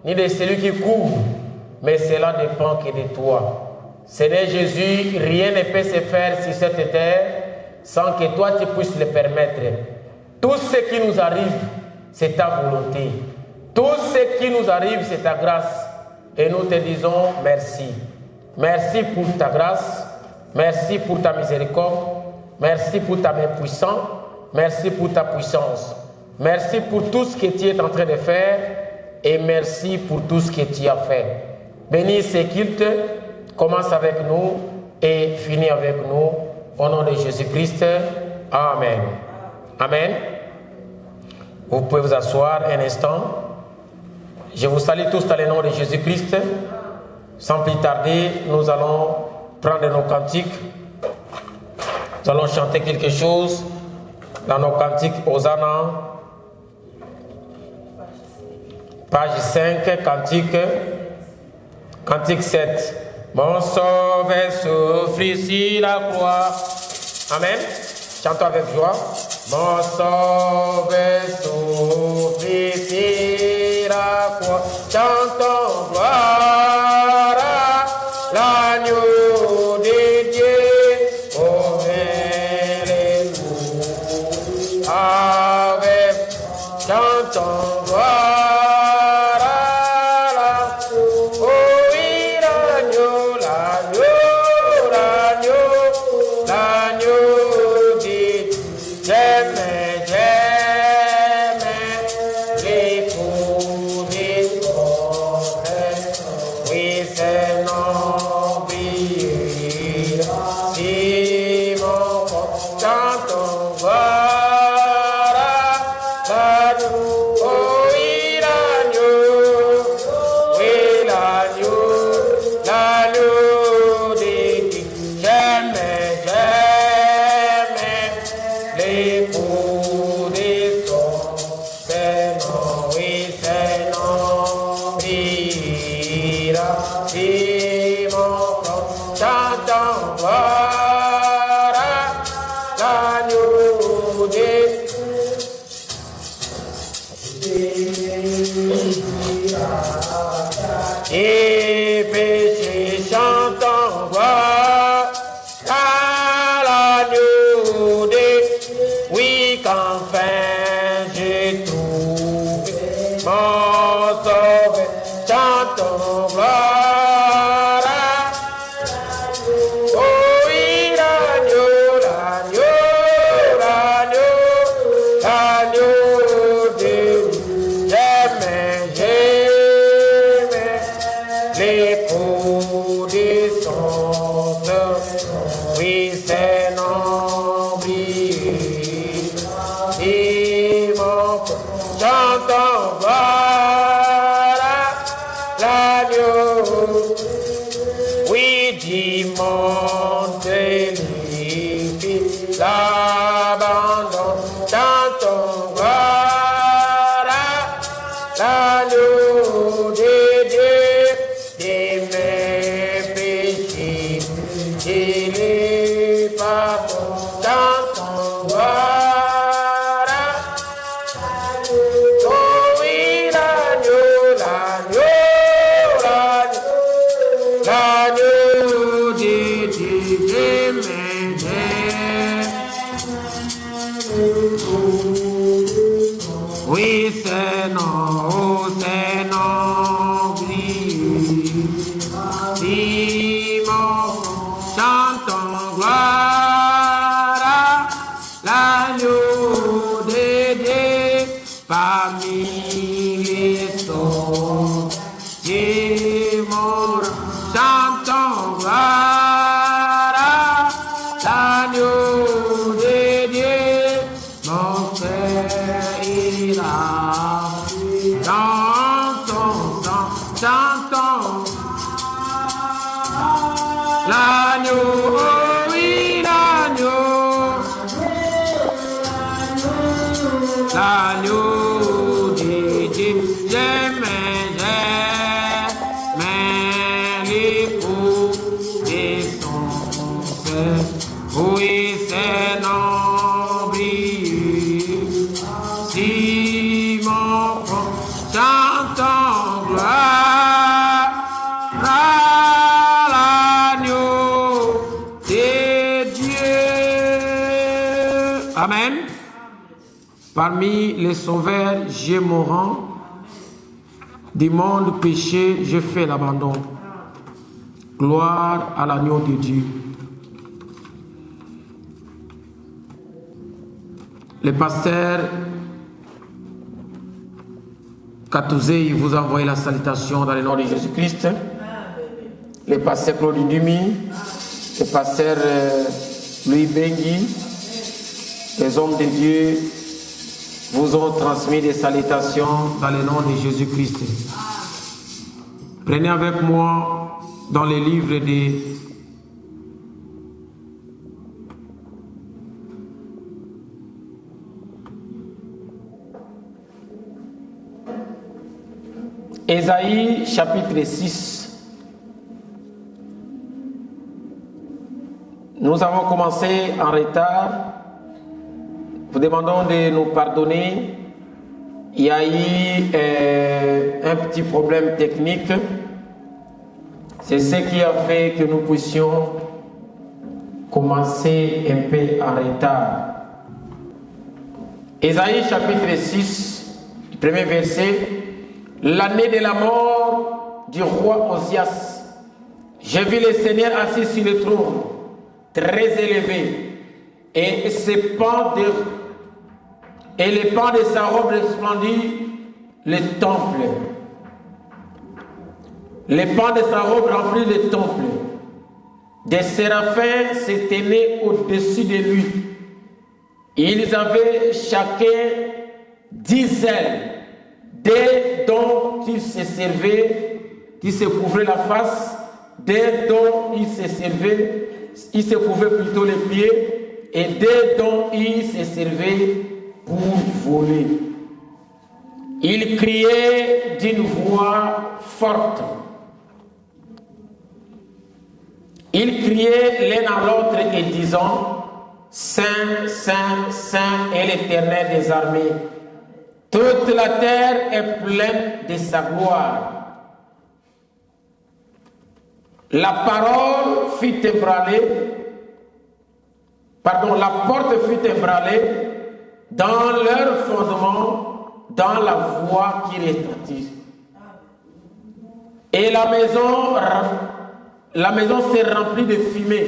ni de celui qui court, mais cela dépend que de toi. Seigneur Jésus, rien ne peut se faire sur cette terre sans que toi tu puisses le permettre. Tout ce qui nous arrive, c'est ta volonté. Tout ce qui nous arrive, c'est ta grâce. Et nous te disons merci. Merci pour ta grâce. Merci pour ta miséricorde. Merci pour ta main puissante. Merci pour ta puissance. Merci pour tout ce que tu es en train de faire. Et merci pour tout ce que tu as fait. Bénis ce culte. Commence avec nous et finis avec nous. Au nom de Jésus-Christ. Amen. Amen. Vous pouvez vous asseoir un instant. Je vous salue tous dans le nom de Jésus-Christ. Sans plus tarder, nous allons prendre nos cantiques. Nous allons chanter quelque chose dans nos cantiques Hosanna. Page 5, cantique 7. Mon sauveur souffrit sur la croix. Amen. Chantons avec joie. Mon sauveur souffrit sur la croix. Chantons gloire à l'agneau de Dieu. Oh, alléluia. Avec chantons gloire. Chantons gloire. Parmi les sauveurs, j'ai mon rang. Du monde péché, je fais l'abandon. Gloire à l'agneau de Dieu. Le pasteur Katouzé, il vous envoie la salutation dans le nom de Jésus-Christ. Le pasteur Claude Dumi, le pasteur Louis Bengi, les hommes de Dieu vous ont transmis des salutations dans le nom de Jésus-Christ. Prenez avec moi dans les livres de Ésaïe chapitre 6. Nous avons commencé en retard. Nous demandons de nous pardonner. Il y a eu un petit problème technique. C'est ce qui a fait que nous puissions commencer un peu en retard. Ésaïe chapitre 6, du premier verset. L'année de la mort du roi Osias, j'ai vu le Seigneur assis sur le trône, très élevé, et les pans de sa robe resplendit le temple. Les pans de sa robe remplissent le temple. Des séraphins se tenaient au-dessus de lui. Ils avaient chacun 10 ailes, des dont ils se servaient, qui se couvraient la face, des dont ils se couvraient plutôt les pieds, et des dont ils se servaient pour voler. Ils criaient d'une voix forte. Ils criaient l'un à l'autre et disant, Saint, Saint, Saint est l'Éternel des armées. Toute la terre est pleine de sa gloire. La porte fut ébranlée dans leur fondement, dans la voie qui retentit. Et la maison s'est remplie de fumée.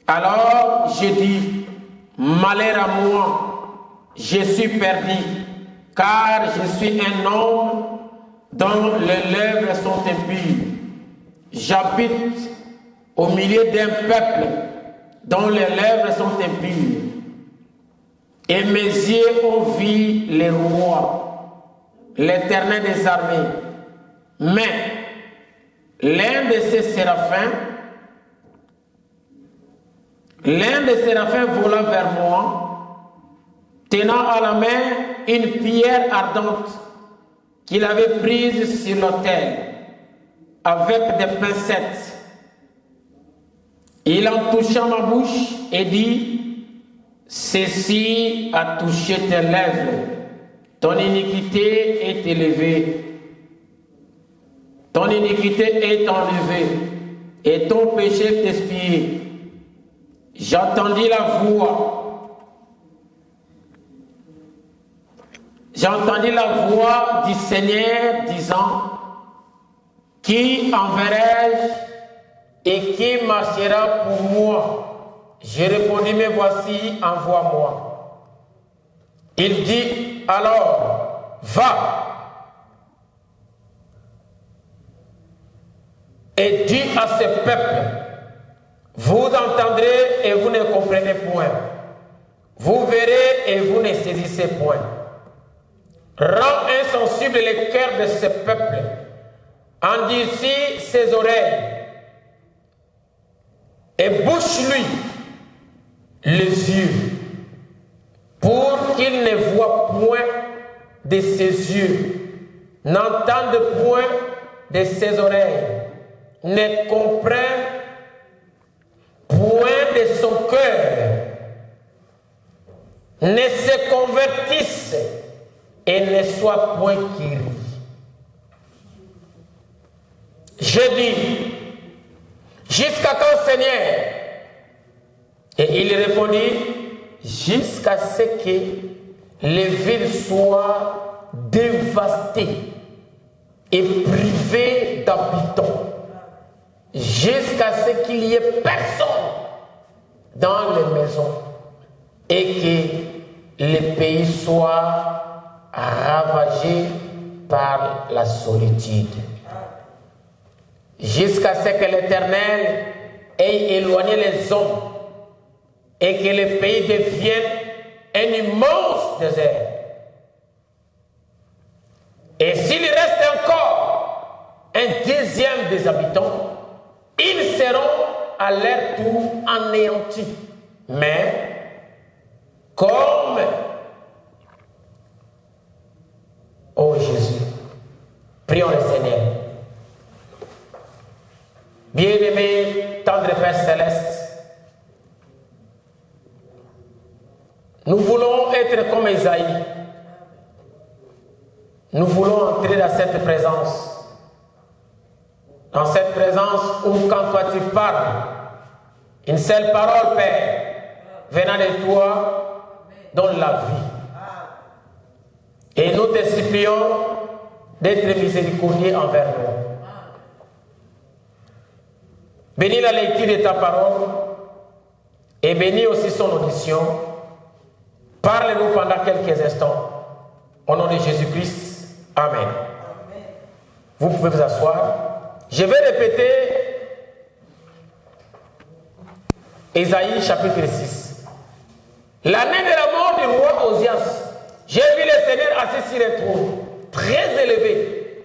Alors j'ai dit, malheur à moi, je suis perdu, car je suis un homme dont les lèvres sont impies. J'habite au milieu d'un peuple dont les lèvres sont impies. Et mes yeux ont vu le roi, l'Éternel des armées. Mais l'un de ces séraphins vola vers moi, tenant à la main une pierre ardente qu'il avait prise sur l'autel avec des pincettes. Il en toucha ma bouche et dit, ceci a touché tes lèvres, ton iniquité est élevée. Ton iniquité est enlevée et ton péché est expié. J'entendis la voix du Seigneur disant, qui enverrai-je et qui marchera pour moi? J'ai répondu, mais voici, envoie-moi. Il dit alors, va et dis à ce peuple, vous entendrez et vous ne comprenez point. Vous verrez et vous ne saisissez point. Rends insensible le cœur de ce peuple. Endurcis ses oreilles. Et bouche-lui les yeux, pour qu'il ne voie point de ses yeux, n'entende point de ses oreilles, ne comprenne point de son cœur, ne se convertisse et ne soit point guéri. Je dis, jusqu'à quand, Seigneur? Et il répondit, jusqu'à ce que les villes soient dévastées et privées d'habitants, jusqu'à ce qu'il n'y ait personne dans les maisons et que les pays soient ravagés par la solitude. Jusqu'à ce que l'Éternel ait éloigné les hommes et que le pays devienne un immense désert. Et s'il reste encore un deuxième des habitants, ils seront à leur tour anéantis. Mais comme, oh Jésus, prions le Seigneur. Bien-aimé, tendre Père Céleste, nous voulons être comme Esaïe. Nous voulons entrer dans cette présence. Dans cette présence où quand toi tu parles, une seule parole, Père, venant de toi, donne la vie. Et nous te supplions d'être miséricordieux envers nous. Bénis la lecture de ta parole et bénis aussi son audition. Parle-nous pendant quelques instants. Au nom de Jésus-Christ. Amen. Vous pouvez vous asseoir. Je vais répéter Ésaïe chapitre 6. L'année de la mort du roi Osias, j'ai vu le Seigneur assis sur un trône très élevé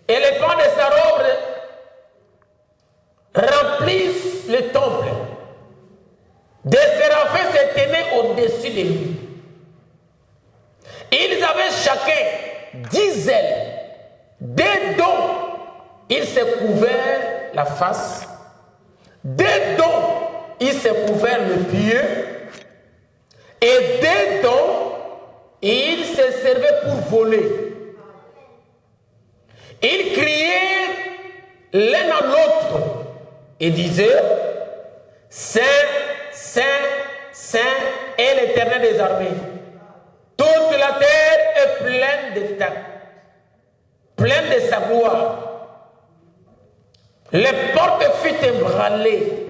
et les pans de sa robe remplissent le temple. Des séraphins se tenaient au-dessus de lui. Ils avaient chacun 10 ailes. Des dons, ils se couverent la face. Des dons, ils se couverent le pied. Et des dons, ils se servaient pour voler. Ils criaient l'un à l'autre et disaient: Saint, Saint, Saint est l'Éternel des armées. Toute la terre est pleine de sa gloire. Les portes furent ébranlées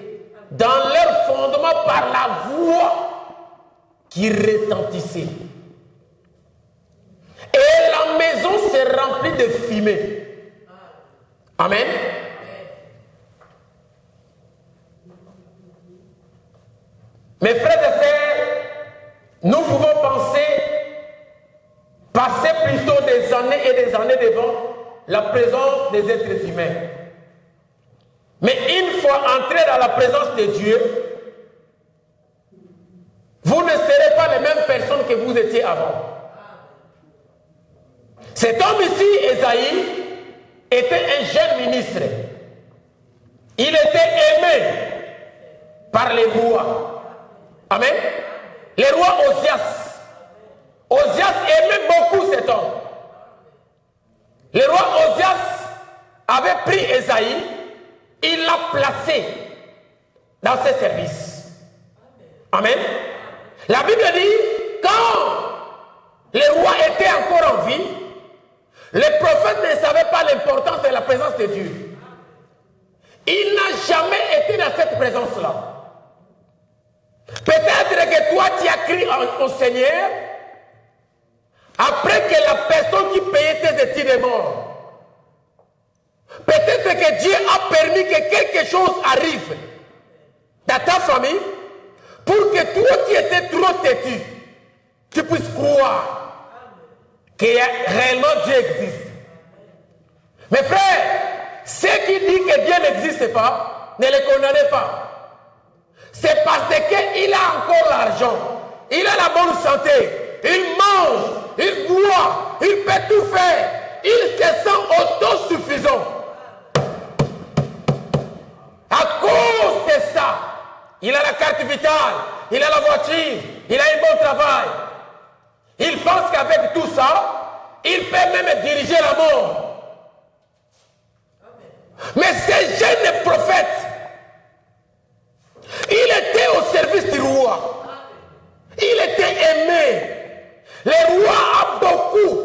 dans leur fondement par la voix qui retentissait. Et la maison s'est remplie de fumée. Amen. Mes frères et sœurs, nous pouvons passer plutôt des années et des années devant la présence des êtres humains. Mais une fois entré dans la présence de Dieu, vous ne serez pas les mêmes personnes que vous étiez avant. Cet homme ici, Ésaïe, était un jeune ministre. Il était aimé par les rois. Amen. Les rois Osias. Osias aimait beaucoup cet homme. Le roi Osias avait pris Ésaïe, il l'a placé dans ses services. Amen. La Bible dit, quand les rois étaient encore en vie, les prophètes ne savaient pas l'importance de la présence de Dieu. Il n'a jamais été dans cette présence-là. Peut-être que toi tu as crié au Seigneur après que la personne qui payait tes études est morte. Peut-être que Dieu a permis que quelque chose arrive dans ta famille pour que toi qui étais trop têtu, tu puisses croire que réellement Dieu existe. Mes frères, ceux qui disent que Dieu n'existe pas, ne les condamnez pas. C'est parce qu'il a encore l'argent, il a la bonne santé, il mange, il boit, il peut tout faire, il se sent autosuffisant. À cause de ça, il a la carte vitale, il a la voiture, il a un bon travail. Il pense qu'avec tout ça, il peut même diriger la mort. Mais ce jeune prophète, il était au service du roi. Il Le roi a beaucoup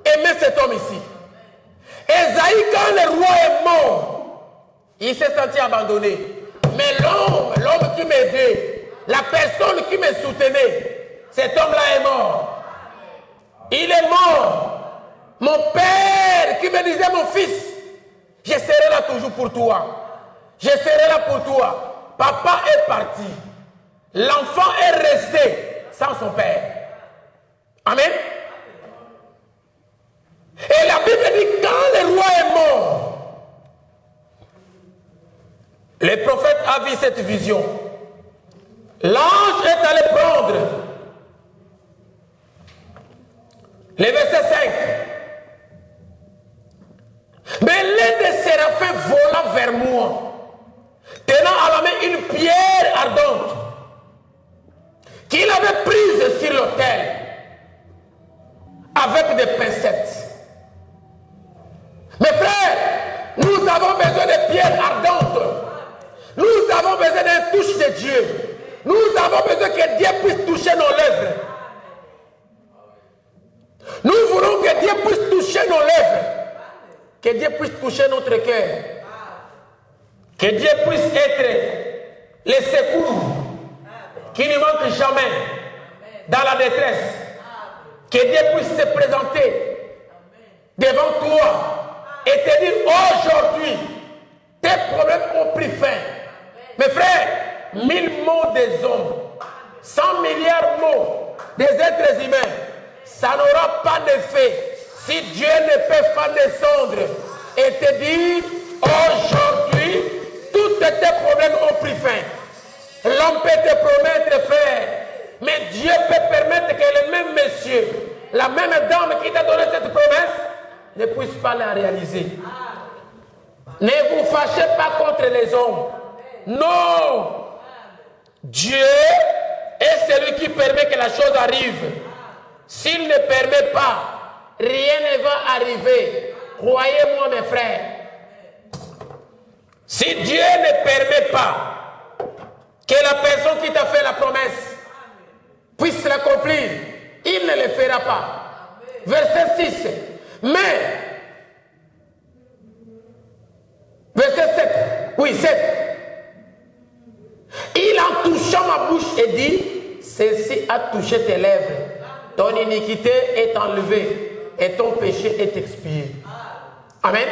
aimé cet homme ici. Esaïe, quand le roi est mort, il s'est senti abandonné. Mais l'homme qui m'aidait, la personne qui me soutenait, cet homme-là est mort. Il est mort. Mon père qui me disait, mon fils, je serai là toujours pour toi. Je serai là pour toi. Papa est parti. L'enfant est resté sans son père. Amen. Et la Bible dit, quand le roi est mort, le prophète a vu cette vision. L'ange est allé prendre le verset 5. Mais l'un des séraphins vola vers moi, tenant à la main une pierre ardente qu'il avait prise sur l'autel avec des pincettes. Mes frères, nous avons besoin de pierres ardentes. Nous avons besoin d'une touche de Dieu. Nous avons besoin que Dieu puisse toucher nos lèvres. Nous voulons que Dieu puisse toucher nos lèvres. Que Dieu puisse toucher notre cœur. Que Dieu puisse être le secours qui ne manque jamais dans la détresse. Que Dieu puisse se présenter devant toi et te dire aujourd'hui, tes problèmes ont pris fin. Mes frères, 1000 mots des hommes, 100 milliards de mots des êtres humains, ça n'aura pas d'effet si Dieu ne peut pas descendre et te dire aujourd'hui, tous tes problèmes ont pris fin. L'homme peut te promettre, frère, mais Dieu peut permettre que le même monsieur, la même dame qui t'a donné cette promesse, ne puisse pas la réaliser. Ne vous fâchez pas contre les hommes. Non. Dieu est celui qui permet que la chose arrive. S'il ne permet pas, rien ne va arriver. Croyez-moi, mes frères. Si Dieu ne permet pas que la personne qui t'a fait la promesse puisse l'accomplir, il ne le fera pas. Verset 6. Mais, verset 7, oui, 7. Il en touchant ma bouche et dit, ceci a touché tes lèvres. Ton iniquité est enlevée et ton péché est expié. Amen.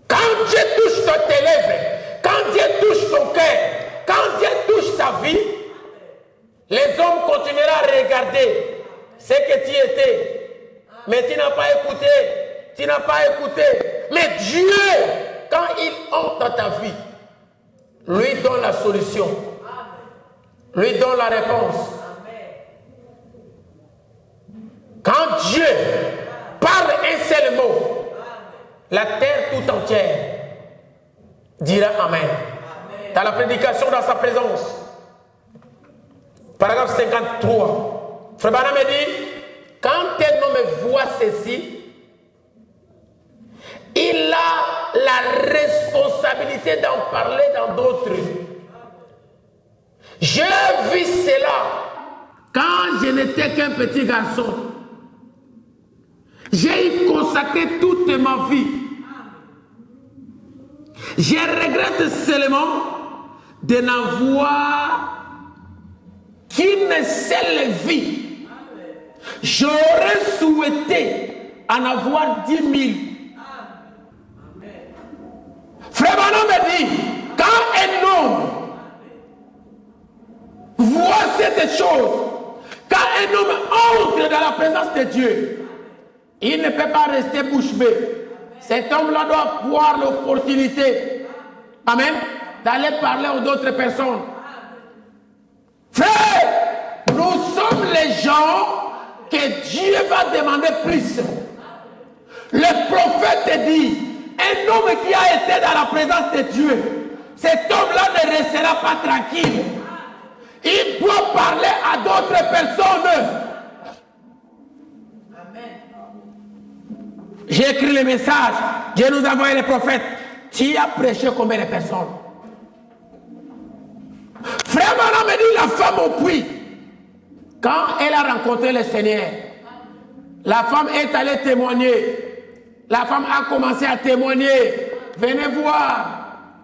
Quand Dieu touche tes lèvres, quand Dieu touche ton cœur, quand Dieu touche ta vie, les hommes continueront à regarder ce que tu étais. Mais tu n'as pas écouté. Tu n'as pas écouté. Mais Dieu, quand il entre dans ta vie, lui donne la solution. Lui donne la réponse. Quand Dieu parle un seul mot, la terre tout entière dira Amen. Dans la prédication dans sa présence. Paragraphe 53. Frère Branham me dit, quand un homme voit ceci, il a la responsabilité d'en parler dans d'autres. J'ai vu cela quand je n'étais qu'un petit garçon. J'ai y consacré toute ma vie. Je regrette seulement de n'avoir qu'une seule vie. J'aurais souhaité en avoir 10 000. Frère Branham me dit, quand un homme voit cette chose, quand un homme entre dans la présence de Dieu, il ne peut pas rester bouche bée. Cet homme-là doit avoir l'opportunité, amen, d'aller parler aux autres personnes. Frère, nous sommes les gens que Dieu va demander plus. Le prophète dit, un homme qui a été dans la présence de Dieu, cet homme-là ne restera pas tranquille. Il doit parler à d'autres personnes. J'ai écrit le message, Dieu nous a envoyé les prophètes. Tu as prêché combien de personnes? Frère Branham me dit, la femme au puits, Quand elle a rencontré le Seigneur, la femme est allée témoigner. La femme a commencé à témoigner. Venez voir.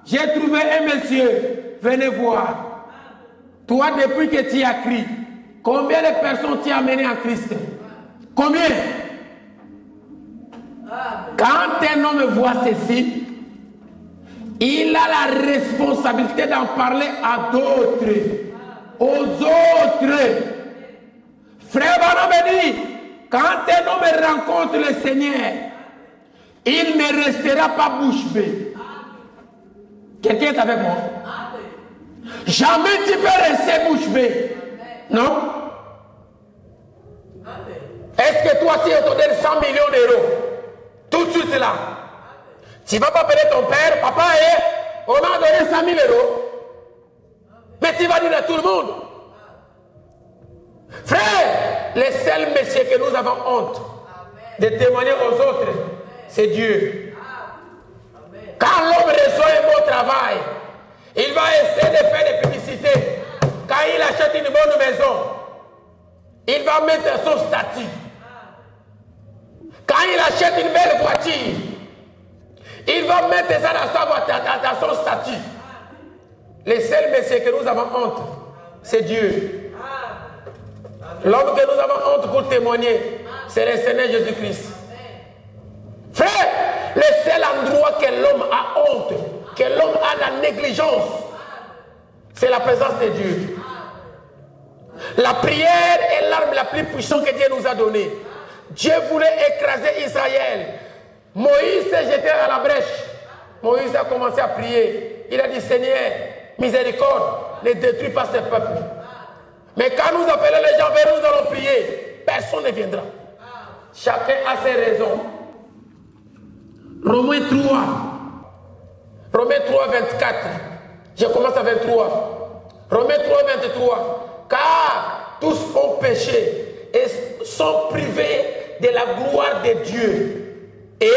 J'ai trouvé un monsieur. Venez voir. Toi, depuis que tu as crié, combien de personnes tu as amené en Christ? Combien? Quand un homme voit ceci, il a la responsabilité d'en parler à d'autres. Aux autres. Frère Barnabé dit, quand un homme rencontre le Seigneur, il ne restera pas bouche bée. Quelqu'un est avec moi? Jamais tu peux rester bouche bée. Non? Est-ce que toi, si on te donne 100 millions d'euros, tout de suite là, tu ne vas pas appeler ton père, papa, on m'a donné 100 000 euros. Mais tu vas dire à tout le monde. Frère, le seul monsieur que nous avons honte de témoigner aux autres, c'est Dieu. Quand l'homme reçoit un bon travail, il va essayer de faire des publicités. Quand il achète une bonne maison, il va mettre son statut. Quand il achète une belle voiture, il va mettre ça dans son statut. Le seul monsieur que nous avons honte, c'est Dieu. L'homme que nous avons honte pour témoigner, c'est le Seigneur Jésus-Christ. Frère, le seul endroit que l'homme a honte, que l'homme a la négligence, c'est la présence de Dieu. La prière est l'arme la plus puissante que Dieu nous a donnée. Dieu voulait écraser Israël. Moïse s'est jeté à la brèche. Moïse a commencé à prier. Il a dit, Seigneur, miséricorde, ne détruis pas ce peuple. Mais quand nous appelons les gens vers nous, nous allons prier. Personne ne viendra. Chacun a ses raisons. Romains 3. Romains 3, 24. Je commence à 23. Romains 3, 23. Car tous ont péché et sont privés de la gloire de Dieu. Et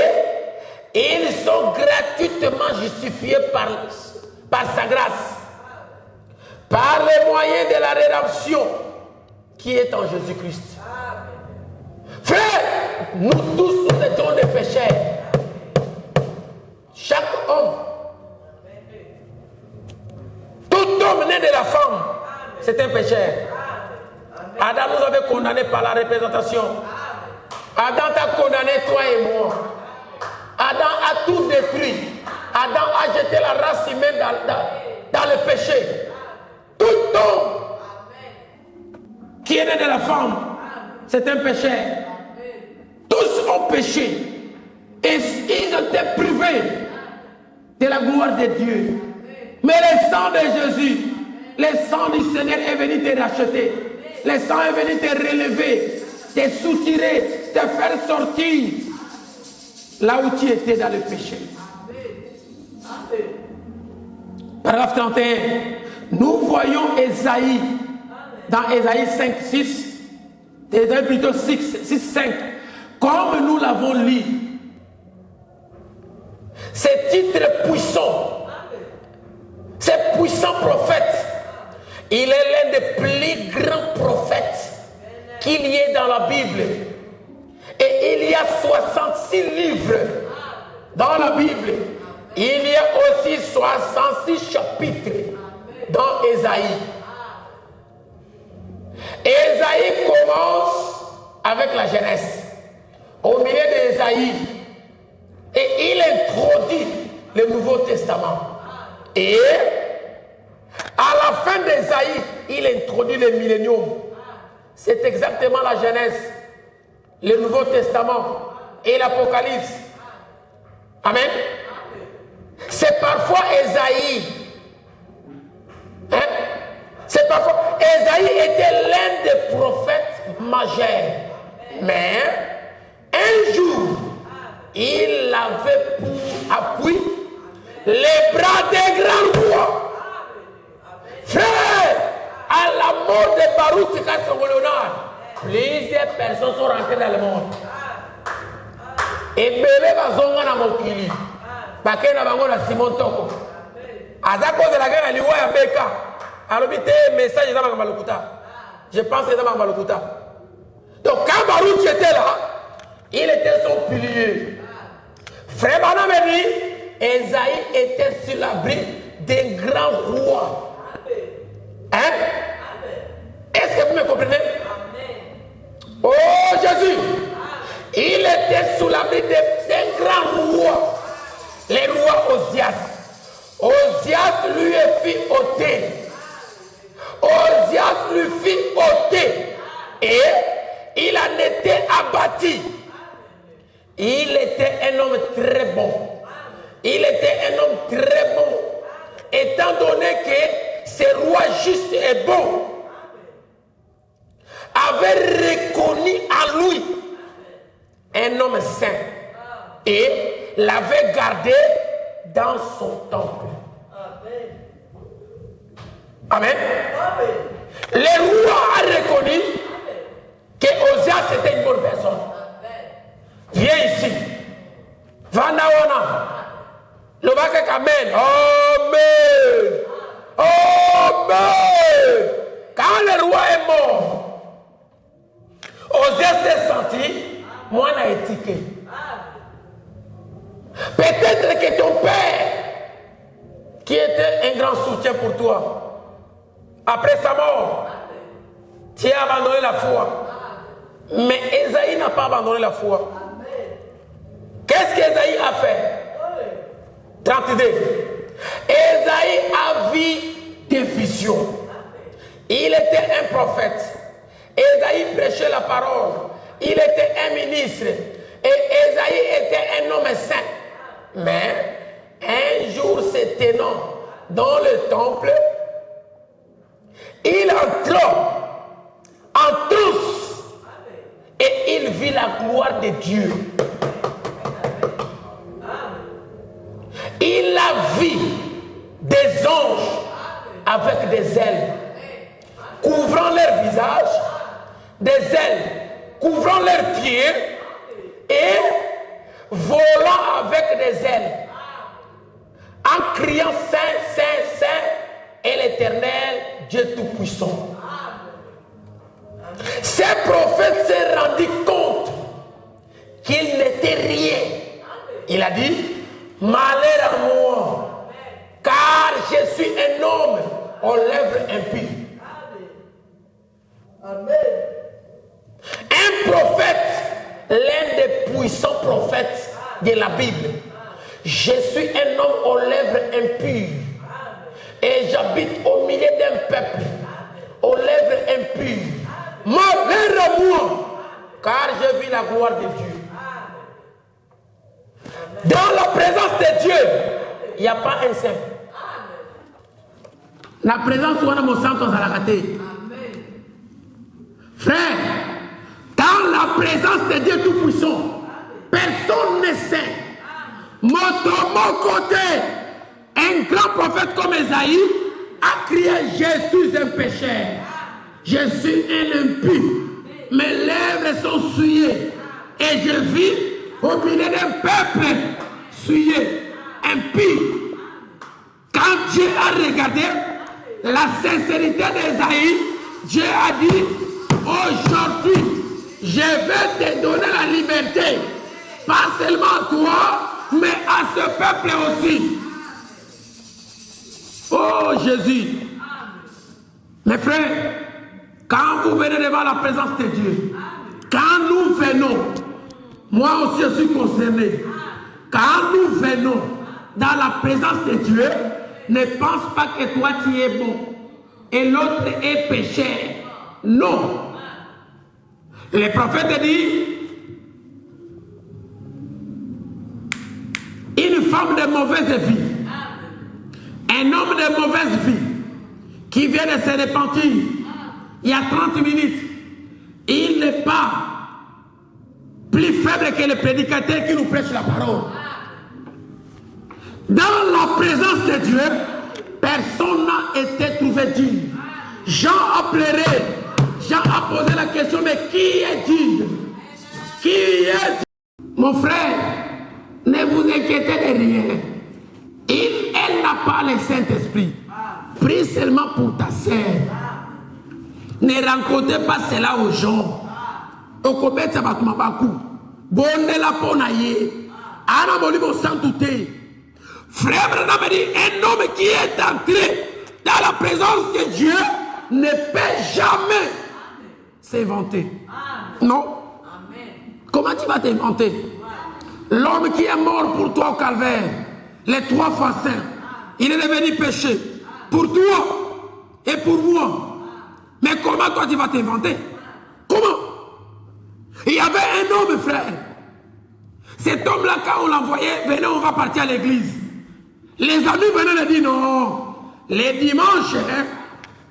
ils sont gratuitement justifiés par sa grâce. Par les moyens de la rédemption qui est en Jésus-Christ. Frère, nous tous, nous étions des pécheurs. Chaque homme, tout homme né de la femme, c'est un pécheur. Adam nous avait condamnés par la représentation. Adam t'a condamné, toi et moi. Adam a tout détruit. Adam a jeté la race humaine dans le péché. Tout homme qui est né de la femme, c'est un pécheur. Tous ont péché. Et ils ont été privés de la gloire de Dieu. Mais le sang de Jésus, le sang du Seigneur est venu te racheter. Le sang est venu te relever, te soutirer, te faire sortir là où tu étais dans le péché. Paragraphe 31. Nous voyons Ésaïe, dans Ésaïe 5, 6, Ésaïe plutôt 6, 5, comme nous l'avons lu. Ce titre puissant, ce puissant prophète, il est l'un des plus grands prophètes qu'il y ait dans la Bible. Et il y a 66 livres dans la Bible. Il y a aussi 66 chapitres dans Ésaïe. Ésaïe commence avec la Genèse. Au milieu d'Ésaïe, et il introduit le Nouveau Testament. Et à la fin d'Ésaïe, il introduit le millénium. C'est exactement la Genèse, le Nouveau Testament et l'Apocalypse. Amen. C'est parfois Ésaïe. C'est parfois Ésaïe était l'un des prophètes majeurs. Mais un jour, il avait pour appui les bras des grands rois. Frère, à la mort de Baruch Kassongolonard, plusieurs personnes sont rentrées dans le monde. Et Bélé va zonga na mokili. Baké na bango na Simon Toko. Azako de la guerre liwa ya beka. Alobité message za banga malukuta. Je pense que c'est dans Malokuta. Donc quand Baruch était là, il était son pilier. Frère Branham a dit, Esaïe était sur l'abri d'un grand roi. Hein? Est-ce que vous me comprenez? Oh Jésus! Il était sous l'abri d'un grand roi. Le roi Osias. Osias lui fit ôter. Osias lui fit ôter. Et il en était abattu. Il était un homme très bon. Il était un homme très bon. Étant donné que ce roi juste et bon avait reconnu en lui un homme saint et l'avait gardé dans son temple. Amen. Le roi a reconnu que Osias était une bonne personne. Viens ici. Vanawana. Le bac Amen. Amen. Amen. Quand le roi est mort, Osias s'est senti, moi n'a étiqué. Peut-être que ton père, qui était un grand soutien pour toi, après sa mort, tu as abandonné la foi. Mais Esaïe n'a pas abandonné la foi. Qu'est-ce qu'Esaïe a fait? 32. Esaïe a vu des visions. Il était un prophète. Esaïe prêchait la parole. Il était un ministre. Et Esaïe était un homme saint. Mais un jour, se tenant dans le temple, il entra en tous et il vit la gloire de Dieu. Il a vu des anges avec des ailes couvrant leur visage, des ailes couvrant leurs pieds et volant avec des ailes en criant Saint, Saint, Saint est l'Éternel Dieu Tout-Puissant. Ces prophètes s'est rendu compte qu'il n'était rien. Il a dit, malheur à moi, car je suis un homme aux lèvres impies. Amen. Un prophète, l'un des puissants prophètes de la Bible. Je suis un homme aux lèvres impures. Et j'habite au milieu d'un peuple aux lèvres impures. Malheur à moi, car je vis la gloire de Dieu. Dans la présence de Dieu, il n'y a pas un saint. La présence de mon sang à la raté. Frère, dans la présence de Dieu Tout-Puissant, personne n'est saint. De mon côté, un grand prophète comme Esaïe a crié, je suis un pécheur. Je suis un impie. Mes lèvres sont souillées. Et je vis au milieu d'un peuple souillé, impie. Quand Dieu a regardé la sincérité d'Esaïe, Dieu a dit, aujourd'hui, je vais te donner la liberté. Pas seulement à toi, mais à ce peuple aussi. Oh Jésus. Mes frères, quand vous venez devant la présence de Dieu, quand nous venons, moi aussi je suis concerné. Quand nous venons dans la présence de Dieu, ne pense pas que toi tu es bon et l'autre est pécheur. Non. Le prophète dit, une femme de mauvaise vie, un homme de mauvaise vie, qui vient de se repentir, il y a 30 minutes, il n'est pas plus faible que le prédicateur qui nous prêche la parole. Dans la présence de Dieu, personne n'a été trouvé digne. Jean a pleuré, Jean a posé la question, mais qui est digne? Qui est digne? Mon frère, ne vous inquiétez de rien. Elle n'a pas le Saint-Esprit. Prie seulement pour ta sœur. Ne rencontrez pas cela aux gens. Au combat, ça va te m'abakou. Bonne la ponaye. Ana bolimo sans douter. Frère Branham me dit, un homme qui est entré dans la présence de Dieu ne peut jamais s'inventer. Non. Comment tu vas t'inventer? L'homme qui est mort pour toi au calvaire, les 3 fois saints, il est devenu péché pour toi et pour moi. Mais comment toi tu vas t'inventer? Comment? Il y avait un homme, frère. Cet homme-là, quand on l'envoyait, venez, on va partir à l'église. Les amis venaient lui dire non. Les dimanches, hein,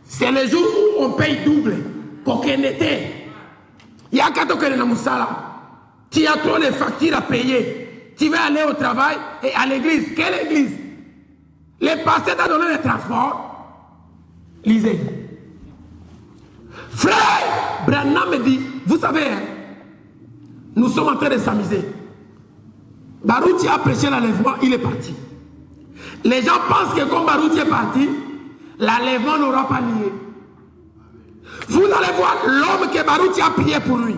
c'est le jour où on paye double. Pour qu'elle était. Il y a qu'à toquer dans Moussala. Tu as trop de factures à payer. Tu vas aller au travail et à l'église. Quelle église? Les pasteurs t'ont donné le transport. Lisez. Frère, Branham me dit, vous savez, hein, nous sommes en train de s'amuser. Barouti a prêché l'enlèvement, il est parti. Les gens pensent que comme Barouti est parti, l'enlèvement n'aura pas lié. Vous allez voir l'homme que Barouti a prié pour lui.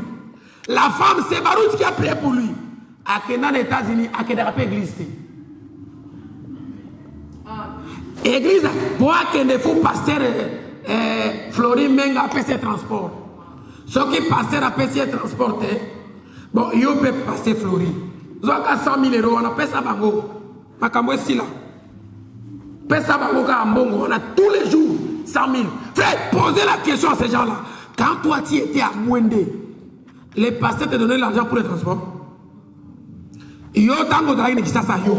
La femme, c'est Barouti qui a prié pour lui. À Kenya, les États-Unis, à Kenya, église. Église, pour qu'il ne faut pasteur Florine Menga a ses transports. Ce qui pasteur a ses transports, bon, il peut passer Florine. Vous avez 100 000 euros, on a payé ça bango. Ma camoué là. Payé ça bango on a tous les jours 100 000. Frère, posez la question à ces gens-là. Quand toi tu étais à Mwende, les pasteurs te donnaient l'argent pour le transport. Yo tango d'ailleurs ne ça yo.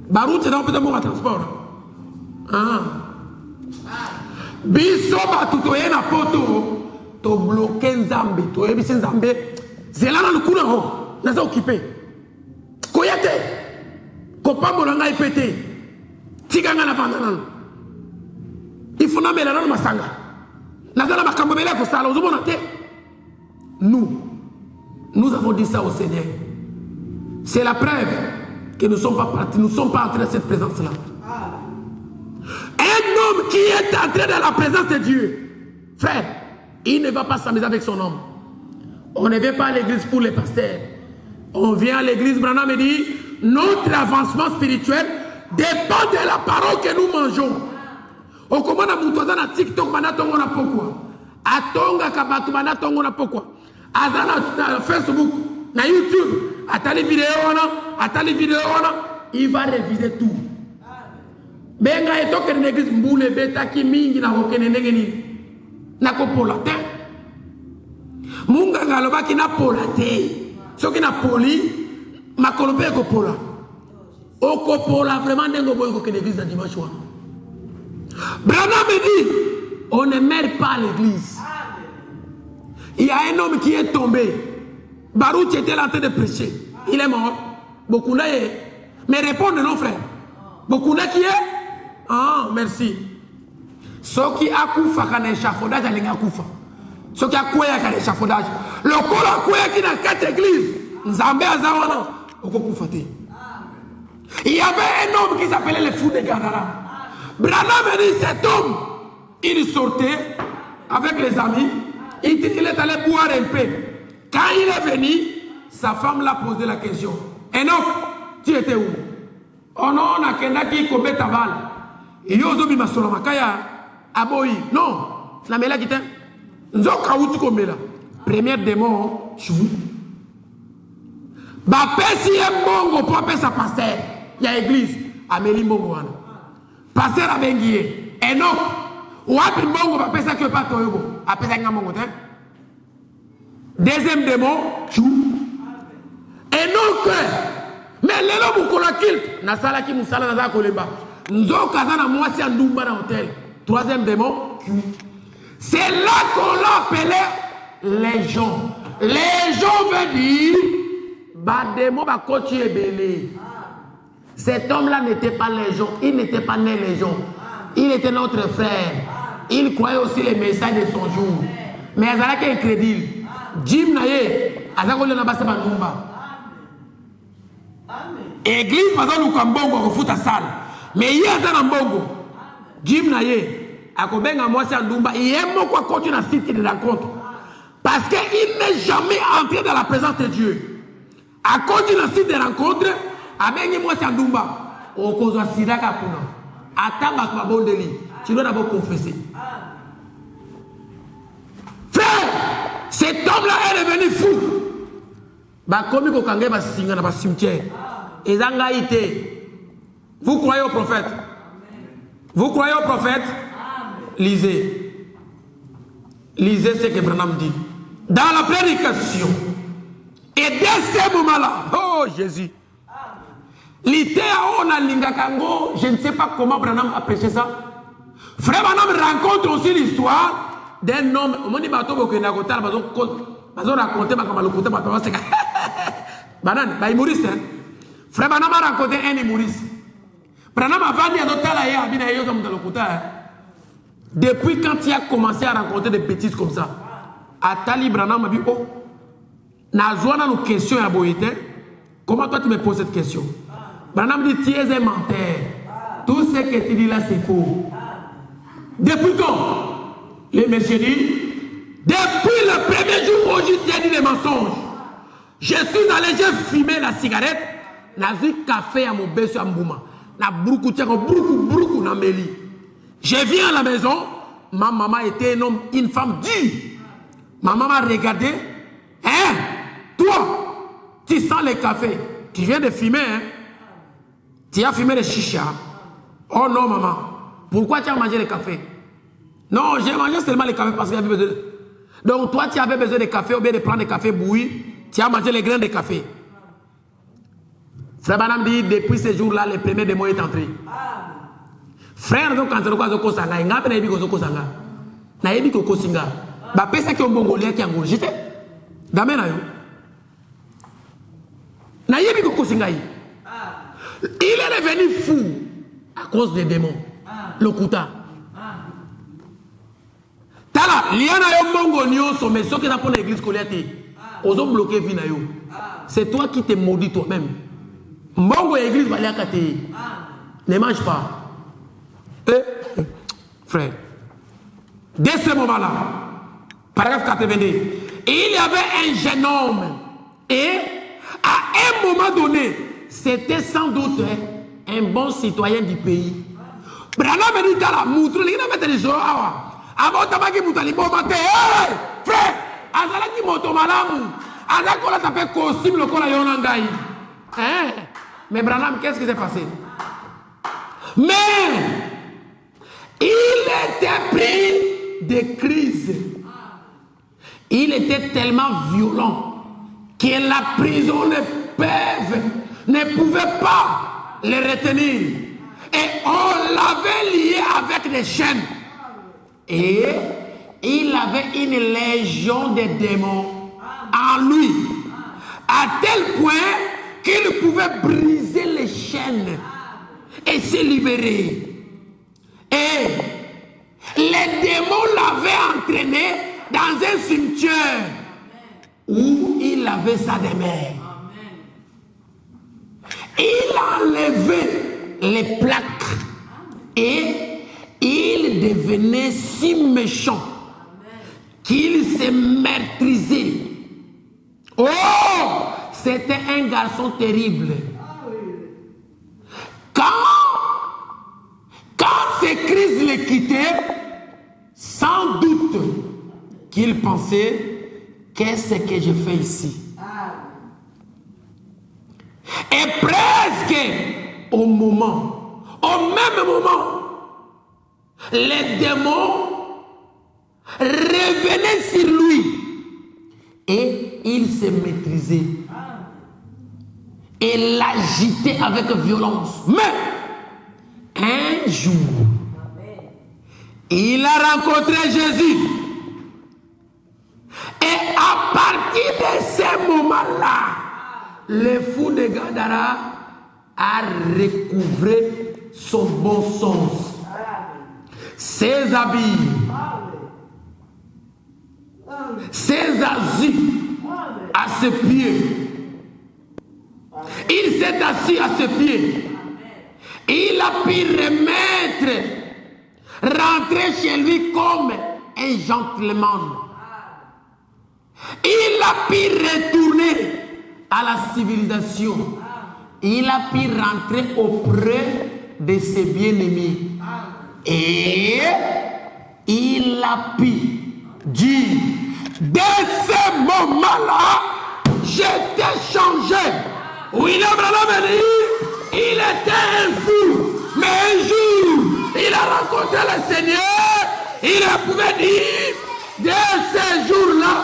Barou tu donnes peut-être mon transport. Ah. Biso ba tutoye na poto to bloquer Nzambe, to ebisi Nzambe. Zelana lukuna ho. Naza occupé. Koyate. Kopambo na ngai pété. Tiganga na vandana. Il faut na melana masanga. Naza na makambo bele ko sala ozomona te. Nous avons dit ça au Seigneur. C'est la preuve que nous ne sommes pas partis, nous ne sommes pas entrés dans cette présence-là. Un homme qui est entré dans la présence de Dieu, frère, il ne va pas s'amuser avec son homme. On ne vient pas à l'église pour les pasteurs. On vient à l'église, Branham me dit, notre avancement spirituel dépend de la parole que nous mangeons. On commande à Moutoza na TikTok, manatongo na pourquoi. Atonga kabatu manatongo na pourquoi. Azana na Facebook, na YouTube, atali vidéo, il va réviser tout. Benga eto que l'église mboule beta ki mingi na hokene ngeni. Na ko pola te. Munga ngaloba ki na pola te. So ki na poli makolope ko pola. Oko pola vraiment ndengo boy ko l'église dans dimanche soir. Branham me dit, on ne meurt pas à l'église. Il y a un homme qui est tombé. Barouch était en train de prêcher. Il est mort. Beaucoup là est. Mais répondez non frère. Beaucoup là qui est. Ah, merci. Ce qui a koufa quand l'échafaudage, il y a koufa. Ce qui a koué quand l'échafaudage. Le col a koué qui dans 4 églises. Nzambe azawana. Il y avait un homme qui s'appelait le fou de Gadara. Branham dit cet homme, il sortait avec les amis. Il est allé boire un peu. Quand il est venu, sa femme l'a posé la question. Enoch, tu étais où? Oh non, on a quelqu'un qui commet ta balle. Il y a un homme qui a aboyi. Non, la mela qui t'aime. Nzoka où tu commets là? Première démon, chou. Bapé si un bongo pour appeler sa pasteur. Il y a l'église. Amélie Mbongoana. Pasteur a benguié. Enoch. Wapi Mbongo va appeler ça que pas toi. Appeler ça Ngamongo. Deuxième démon, chou. Enoch. Mais l'élo moukola kilt. Nasala ki moussala naza kolemba. Nzo kazana mwasi andumba na hôtel. Troisième démon, chou. C'est là qu'on l'appelait les gens. Les gens veulent dire, bah démon va continuer belé. Cet homme-là n'était pas les gens. Il n'était pas né les gens. Il était notre frère. Il croyait aussi les messages de son jour. Mais il y a incrédule. Jim Naye, Azakole Nabasa Banumba. Église, Mazan Lukambongo, au foot à salle. Mais il y a un Bongo. Jim Naye, akobenga mwasi ya ndumba yemo kwa continue na site de rencontre parce que il n'est jamais entré dans la présence de Dieu. A continue na site de rencontre abengi mwasi ya ndumba okozwa sidaka kuna atanga kwa bondeli tu dois d'abord confesser. Frère, cet homme-là est devenu fou. Bah comme ko kangé ba singa na ba cimetière. Ezanga ité. Vous croyez au prophète? Vous croyez au prophète? Lisez. Lisez ce que Branham dit. Dans la prédication. Et dès ce moment-là, oh Jésus. L'ité a on a lingakango, je ne sais pas comment Branham a prêché ça. Frère Branham rencontre aussi l'histoire d'un homme. On dit bateau beaucoup na kota bazo raconter ba kama lokuta ba c'est banane ba humoriste. Frère Branham a rencontré un humoriste. Branham a vendu à l'hôtel hier abina yo comme dans lokuta. Depuis quand il a commencé à rencontrer des bêtises comme ça, Atali Branham m'a dit oh, nazwana nos questions à boyete. Comment toi tu me poses cette question? Branham dit tu es un menteur. Tout ce que tu dis là c'est faux. Depuis quand? Le monsieur dit depuis le premier jour où j'ai dit des mensonges. Je suis allé, j'ai fumé la cigarette, n'a vu café à mon bébé à Mbouma, n'a beaucoup n'a meli. Je viens à la maison, ma maman était un homme, une femme dure. Ma maman m'a regardé, hein, toi, tu sens le café, tu viens de fumer, hein, tu as fumé le chicha. Oh non maman, pourquoi tu as mangé le café? Non, j'ai mangé seulement le café parce qu'il y avait besoin. Donc toi tu avais besoin de café ou bien de prendre le café bouilli, tu as mangé les grains de café. Frère Branham dit, depuis ce jour-là, le premier démon est entré. Frère, donc quand tu as dit sanga, il y a des gens qui sanga. Na yebi ko kosinga. Ba pesa ki ombongolé ki angolo. J'étais. Damé na yo. Na yebi ko kosinga yi. Il est devenu fou à cause des démons. Lokuta. Tala, liana yo mongo nyonso mais ceux qui sont pour l'église colette. Ozo bloquer vie na yo. C'est toi qui te maudis toi-même. Mongo église va aller kate. Ne mange pas. Frère, dès ce moment-là, paragraphe 82, il y avait un jeune homme et à un moment donné, c'était sans doute un bon citoyen du pays. Branham dit là, moutre, il a mis des jours avant tabaki moutali bon matin. Frère, azala ki moto malamu, azala kola tapé costume le kola yonangai. Hein? Mais Branham, qu'est-ce qui s'est passé? Mais il était pris de crise. Il était tellement violent que la prison ne pouvait pas le retenir. Et on l'avait lié avec des chaînes. Et il avait une légion de démons en lui. À tel point qu'il pouvait briser les chaînes et se libérer. Et les démons l'avaient entraîné dans un cimetière où il avait sa demeure. Il enlevait les plaques et il devenait si méchant qu'il se maîtrisait. Oh, c'était un garçon terrible. Quand ces crises les quittaient, sans doute qu'il pensait, qu'est-ce que je fais ici? Et presque au même moment, les démons revenaient sur lui et il se maîtrisait et l'agitait avec violence. Mais un jour, il a rencontré Jésus. Et à partir de ce moment-là, le fou de Gadara a recouvré son bon sens. Ses habits, ses asiles à ses pieds. Il s'est assis à ses pieds. Il a pu remettre rentrer chez lui comme un gentleman. Il a pu retourner à la civilisation. Il a pu rentrer auprès de ses bien-aimés. Et il a pu dire, dès ce moment-là, j'étais changé. William Branham dit, il était un fou. Mais un jour, il a rencontré le Seigneur. Il a pu dire, dès ce jour-là,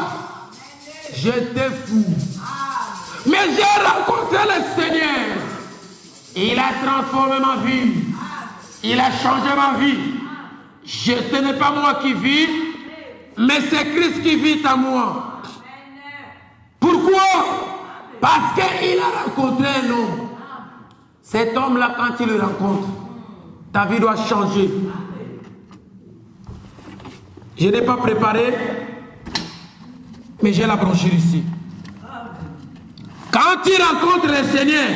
j'étais fou. Mais j'ai rencontré le Seigneur. Il a transformé ma vie. Il a changé ma vie. Ce n'est pas moi qui vis, mais c'est Christ qui vit en moi. Pourquoi? Parce qu'il a rencontré un homme. Cet homme-là, quand il le rencontre, ta vie doit changer. Je n'ai pas préparé, mais j'ai la brochure ici. Quand tu rencontres le Seigneur,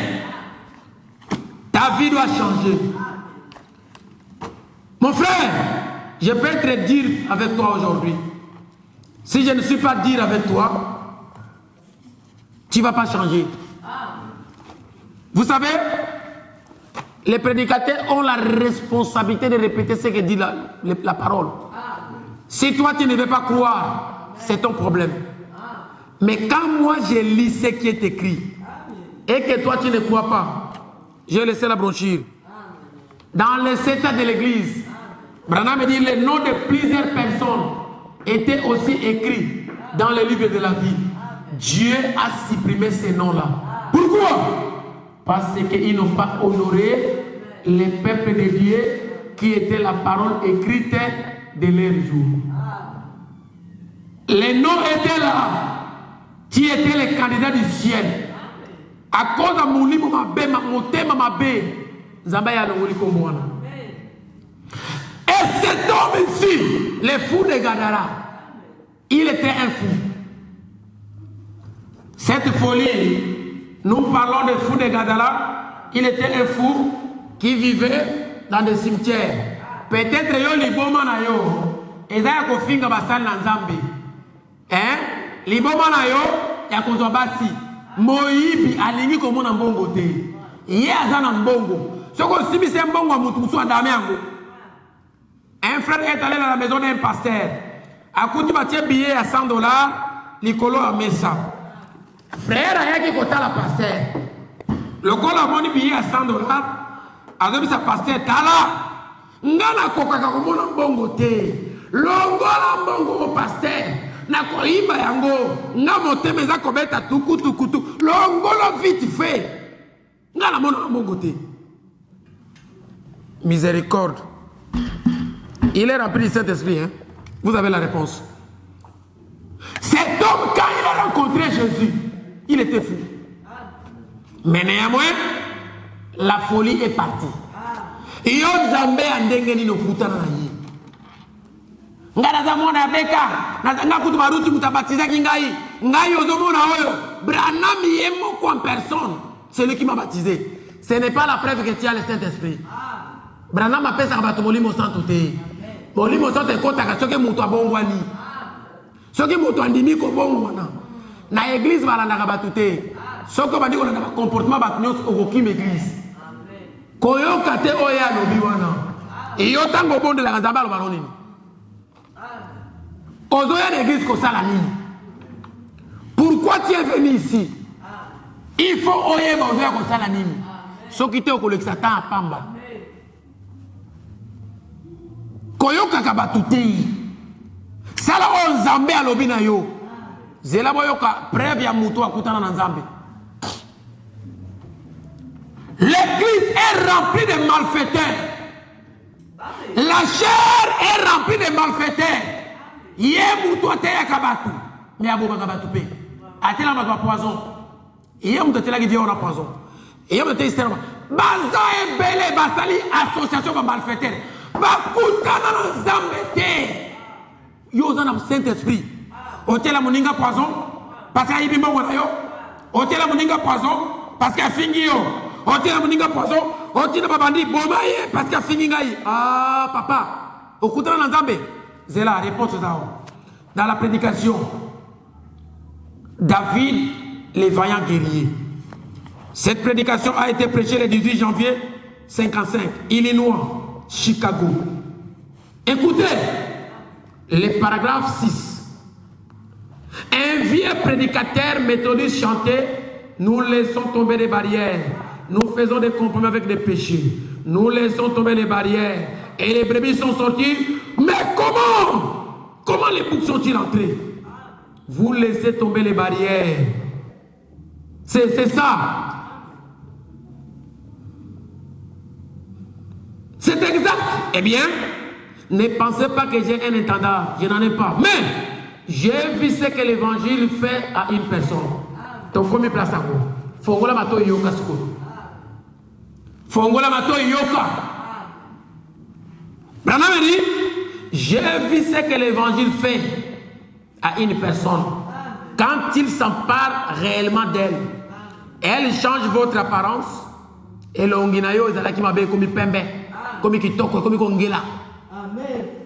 ta vie doit changer. Mon frère, je peux te dire avec toi aujourd'hui. Si je ne suis pas dire avec toi, tu ne vas pas changer. Vous savez, les prédicateurs ont la responsabilité de répéter ce que dit la parole. Si toi tu ne veux pas croire, c'est ton problème. Mais quand moi je lis ce qui est écrit et que toi tu ne crois pas, j'ai laissé la brochure. Dans le secteur de l'église, Branham me dit les noms de plusieurs personnes étaient aussi écrits dans le livre de la vie. Dieu a supprimé ces noms-là. Pourquoi? Parce qu'ils n'ont pas honoré les peuples de Dieu qui étaient la parole écrite de leur jour. Les noms étaient là. Qui étaient les candidats du ciel. À cause de mon livre, mon thème, ma bé, Zambaya le Woli Komwana. Et cet homme ici, le fou de Gadara, il était un fou. Cette folie, nous parlons de fou de Gadara, il était un fou qui vivait dans des cimetières. Peut-être yo liboma na yo, ezaya kofinga basali na Nzambe. Hein? Liboma na yo ya kozwa basi moyibi alingi komona mbongo te ye aza na mbongo soko simisi mbongo mutu musu adame yango. Un frère est allé dans la maison d'un pasteur akuti batie billet à $100 likolo a mesa frère ayaki kotala pasteur lokolo amoni billet à $100 azobisa pasteur tala ngana kokaka komona mbongo te longola mbongo au pasteur na koimba yango nga motema eza kobeta tukutukutu longolo vite fait nga na mona mbongo te. Miséricorde. Il est rempli du Saint-Esprit, hein? Vous avez la réponse. Cet homme, quand il a rencontré Jésus, il était fou. Mais néanmoins, la folie est partie. Yo Nzambe andengeni no kutana na ye. Ngana za mwana beka na kutu baruti mutabatiza kingai ngai ozomona oyo Branham yemo en personne, c'est lui qui m'a baptisé. Ce n'est pas la preuve que tu as le Saint-Esprit. Branham appelle ça bato molimo santo te. Molimo santo ekotaka soki mutu abongwani. Soki mutu andimi ko bongwana. Na église balandaka bato te. Soki bandi ko na comportement bato nyonso okoki église. Koyoka te oya lobi wana. Iyo tango bonde la Nzambe aloba nini. Ozoya l'église kosala nini? Pourquoi tu es venu ici? Il faut oyeba ozoya kosala nini. Soki te okolekisa ta apamba. Koyoka kabatu te. Sala o Nzambe alobi na yo. Zela boyoka preuve ya mutu akutana na Nzambe. L'église est remplie de malfaiteurs. La chair est remplie de malfaiteurs. Yé mutu ateya kabatu. Mais aboba kabatu pe. Atela ma poison. Yé mutu atela ki on a poison. Yé mutu atela baza e belé basali association ba malfaiteurs. Ba kutana na Nzambe te. Yo zana Saint-Esprit. Otela moninga poison parce que ayibi mbongo na yo. Otela moninga poison parce que afingi yo. Otela moninga poison, otela babandi boma ye parce que afingi ngai. Ah papa, Okutana na Nzambe. C'est la réponse dans la prédication. David, les vaillants guerriers. Cette prédication a été prêchée le 18 janvier 55, Illinois, Chicago. Écoutez, le paragraphe 6. Un vieux prédicateur méthodiste chantait: nous laissons tomber les barrières, nous faisons des compromis avec les péchés, nous laissons tomber les barrières, et les brebis sont sorties. Mais comment les boucs sont-ils entrés? Vous laissez tomber les barrières. C'est ça. C'est exact. Eh bien, ne pensez pas que j'ai un intendant. Je n'en ai pas. Mais, j'ai vu ce que l'évangile fait à une personne. Donc, comme il place à vous. Fongola mato yoka sko. Fongola mato yoka. Branham dit, j'ai vu ce que l'évangile fait à une personne. Quand il s'empare réellement d'elle, elle change votre apparence. Et l'onginayo est là qui m'a bien comme pembe. Comme kitoko, comme kongela.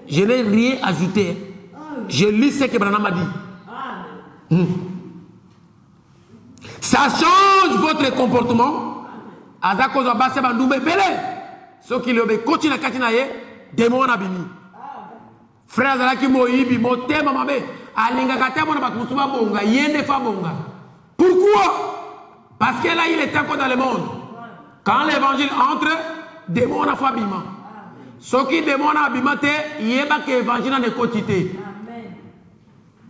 Je n'ai rien ajouté. Je lis ce que Branham a dit. Ça change votre comportement. Azako Zabase Bandoube Bele. Ce qui le continue à Katinaye, démon abini. Frère Zalaki Moïbi, Motema Mabe, Alinga Katema Bakusuba Bonga, Yende Fabonga. Pourquoi? Parce que là, il est encore dans le monde. Quand l'évangile entre, démon a fabima. Ce qui démon a abimate, il y a que l'évangile a quotité.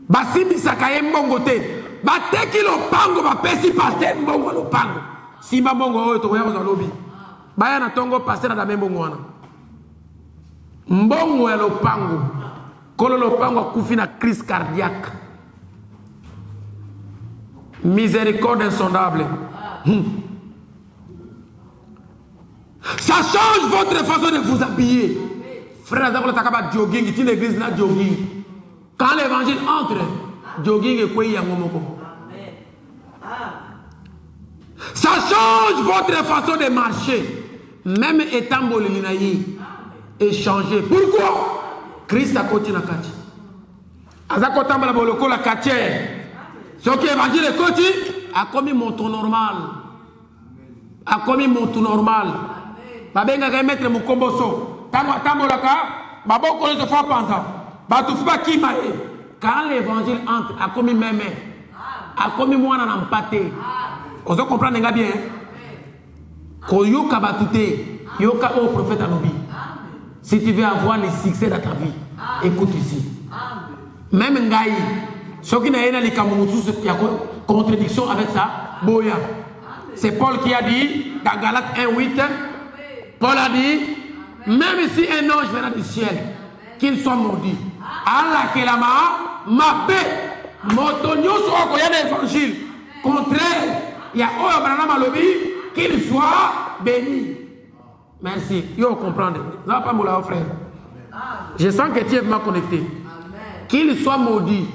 Basi Bisakaye Mbongote. Bate ki lopango bapesi pasteur mbongo lopango. Simba mbongo oyo to yazo lobi. Baya na tongo pasteur na dame mbongo wana. Mbongo ya lopango. Kolo lopango akufi na crise cardiaque. Miséricorde insondable. Ça change votre façon de vous habiller. Frère Azako takaba jogging, c'est une église là jogging. Quand l'évangile entre, jogging et quoi yangomoko. Ça change votre façon de marcher. Même étant bolilinaï, échanger. Pourquoi? Christ a continué à kati. Azako tambala boloko la katière. Ce qui évangile est koti a commis mon ton normal. A commis mon ton normal. Babenga ga mettre mon komboso. Tambola ka, baboko le fa panza. Batufuba kimae. Quand l'évangile entre, a commis même. A commis moi na empaté. On se comprend bien. Koyoka batute, yoka au prophète Anobi. Si tu veux avoir le succès dans ta vie, écoute ici. Même Ngaï, ce qui n'a pas de contradiction avec ça, Boya. C'est Paul qui a dit, dans Galates 1:8, Paul a dit, même si un ange viendra du ciel, qu'il soit maudit. Allah kelama, ma paix, motonio soit qu'il y a l'évangile. Contraire, il y a Oyo Branham Alobi, qu'il soit béni. Merci. Yo comprendre. Non, pas mon frère. Je sens que tu es vraiment connecté. Qu'il soit maudit.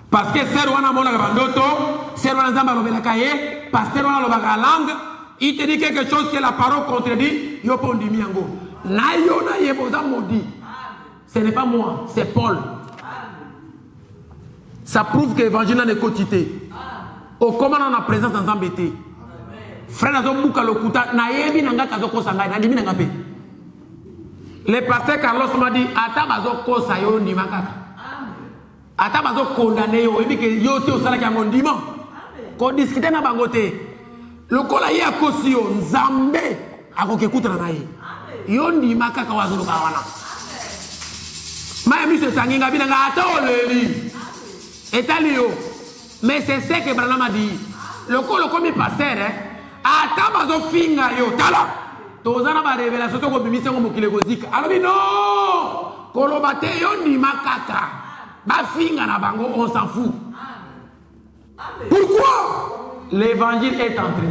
Parce que c'est Rwanda Mona Bandoto, c'est Rwanda Zamba Lobelakaye, parce que Rwanda Lobaka langue, il te dit quelque chose que la parole contredit, yo pondi miango. Na yo na yeboza maudit. Ce n'est pas moi, c'est Paul. Ça prouve que l'évangile n'a pas quotité. Au comment on a présence dans Zambété. Frère Nazo Mouka Lokuta, Nayebi Nanga Kazoko Sangay, Nadimi Nangape. Le pasteur Carlos m'a dit, Atabazo Kosayo Nimakaka. Atabazo condamné, yo, et que yo te au salaire qui a mon dimanche. Qu'on discute na bangote. Le colaïe a Kosio, Nzambe, a Kokekuta Naye. Yo Nimakaka Wazolo Kawana. Miami se Sanginga Binanga Ato Leli. Etalio. Mais c'est ce que Branham a dit. Le colo comme pasteur, hein. Atabazo finga yo tala tozana ba révélation to ko bimise ngo mokile ko zika alors non kolobate yo ni makaka ba finga na bango on s'en fout. Pourquoi? L'évangile est entré.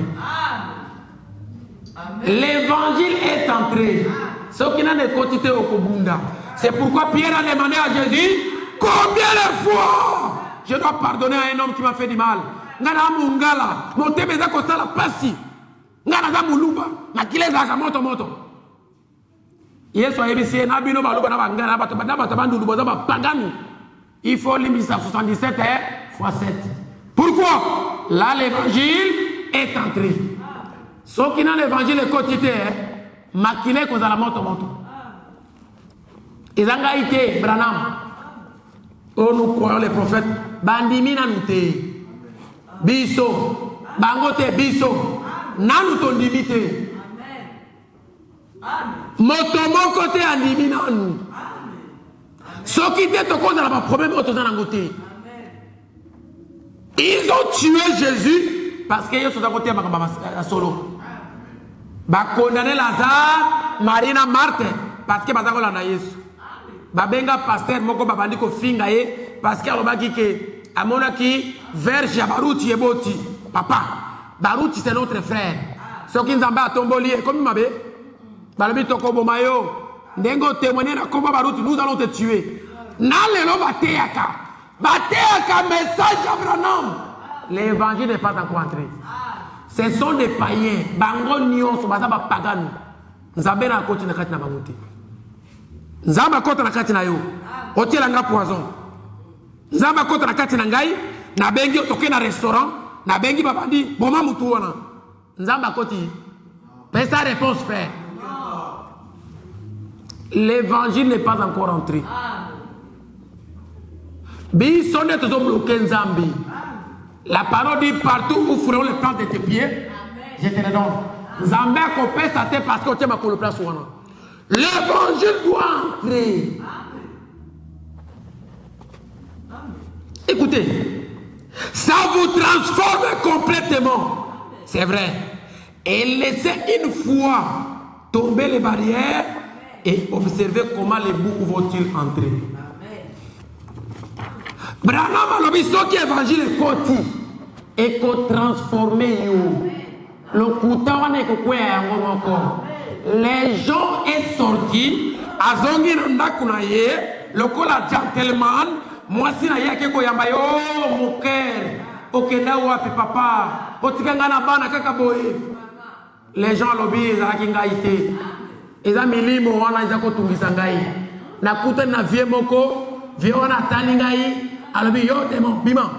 L'évangile est entré. Ce qui n'a de quotité au Kobunda. C'est pourquoi Pierre a demandé à Jésus combien de fois je dois pardonner à un homme qui m'a fait du mal. Ngana mungala motebeza ko sala pasi ngana za muluba na kileza ka moto Yesu ayebisi na bino baluba na bangana na batabandu luboza ba pagano. Il faut limiter 77 fois 7. Pourquoi? Là l'évangile est entré. Ceux qui n'ont l'évangile est quotidien, maquillé cause à la moto. Ils ont été Branham. Oh, nous croyons les prophètes. Bandimina nous te. Biso. Bangote biso. Nanu ton limité. Motomo côté andimina nous. Ceux qui étaient au cause de la problème autosanangoté. Ils ont tué Jésus parce qu'ils sont à côté de solo. Ba condamné Lazare, Marina, Marthe parce que bazako la na Yesu. Ba benga pasteur moko babandi ko finga ye parce que alobaki ke amona ki verge ya baruti eboti. Papa, baruti c'est notre frère. Ceux qui nzamba atomboli comme mabe. Balobi toko bomayo. Ndengo témoigner na komba baruti nous allons te tuer. Na lelo bateaka. Bateaka message Abraham. L'évangile n'est pas encore entré. Ce sont des païens. Bango nyonso baza ba pagano. Nzambe na koti na kati na bangote. Nzamba kota na kati na yo. Otiela nga poison. Nzamba kota na kati na ngai na bengi otoke na restaurant na bengi babandi boma mutu wana. Nzamba koti. Pesa réponse frère. L'évangile n'est pas encore entré. Bisonne tozo bloqué Nzambi. La parole dit partout où feront les plantes de tes pieds, je te le donne. Nzambe kopé sa tête parce que tu m'as collé place wana. L'évangile doit entrer. Écoutez, ça vous transforme complètement. C'est vrai. Et laissez une fois tomber les barrières et observez comment les boucs vont-ils entrer. Branham alobi soki évangile ekoti ekotransforme yo lokuta wana ekokweya yango moko. Les gens est sorti azongi na ndako na ye lokola gentleman mwasi na ye akekoyamba yo moker okenda wapi papa otikanga na bana kaka boye. Les gens alobi ezalaki ngai te eza milimo wana eza kotungisa ngai nakuta na vie moko vie wana atali ngai alobi yo démon bima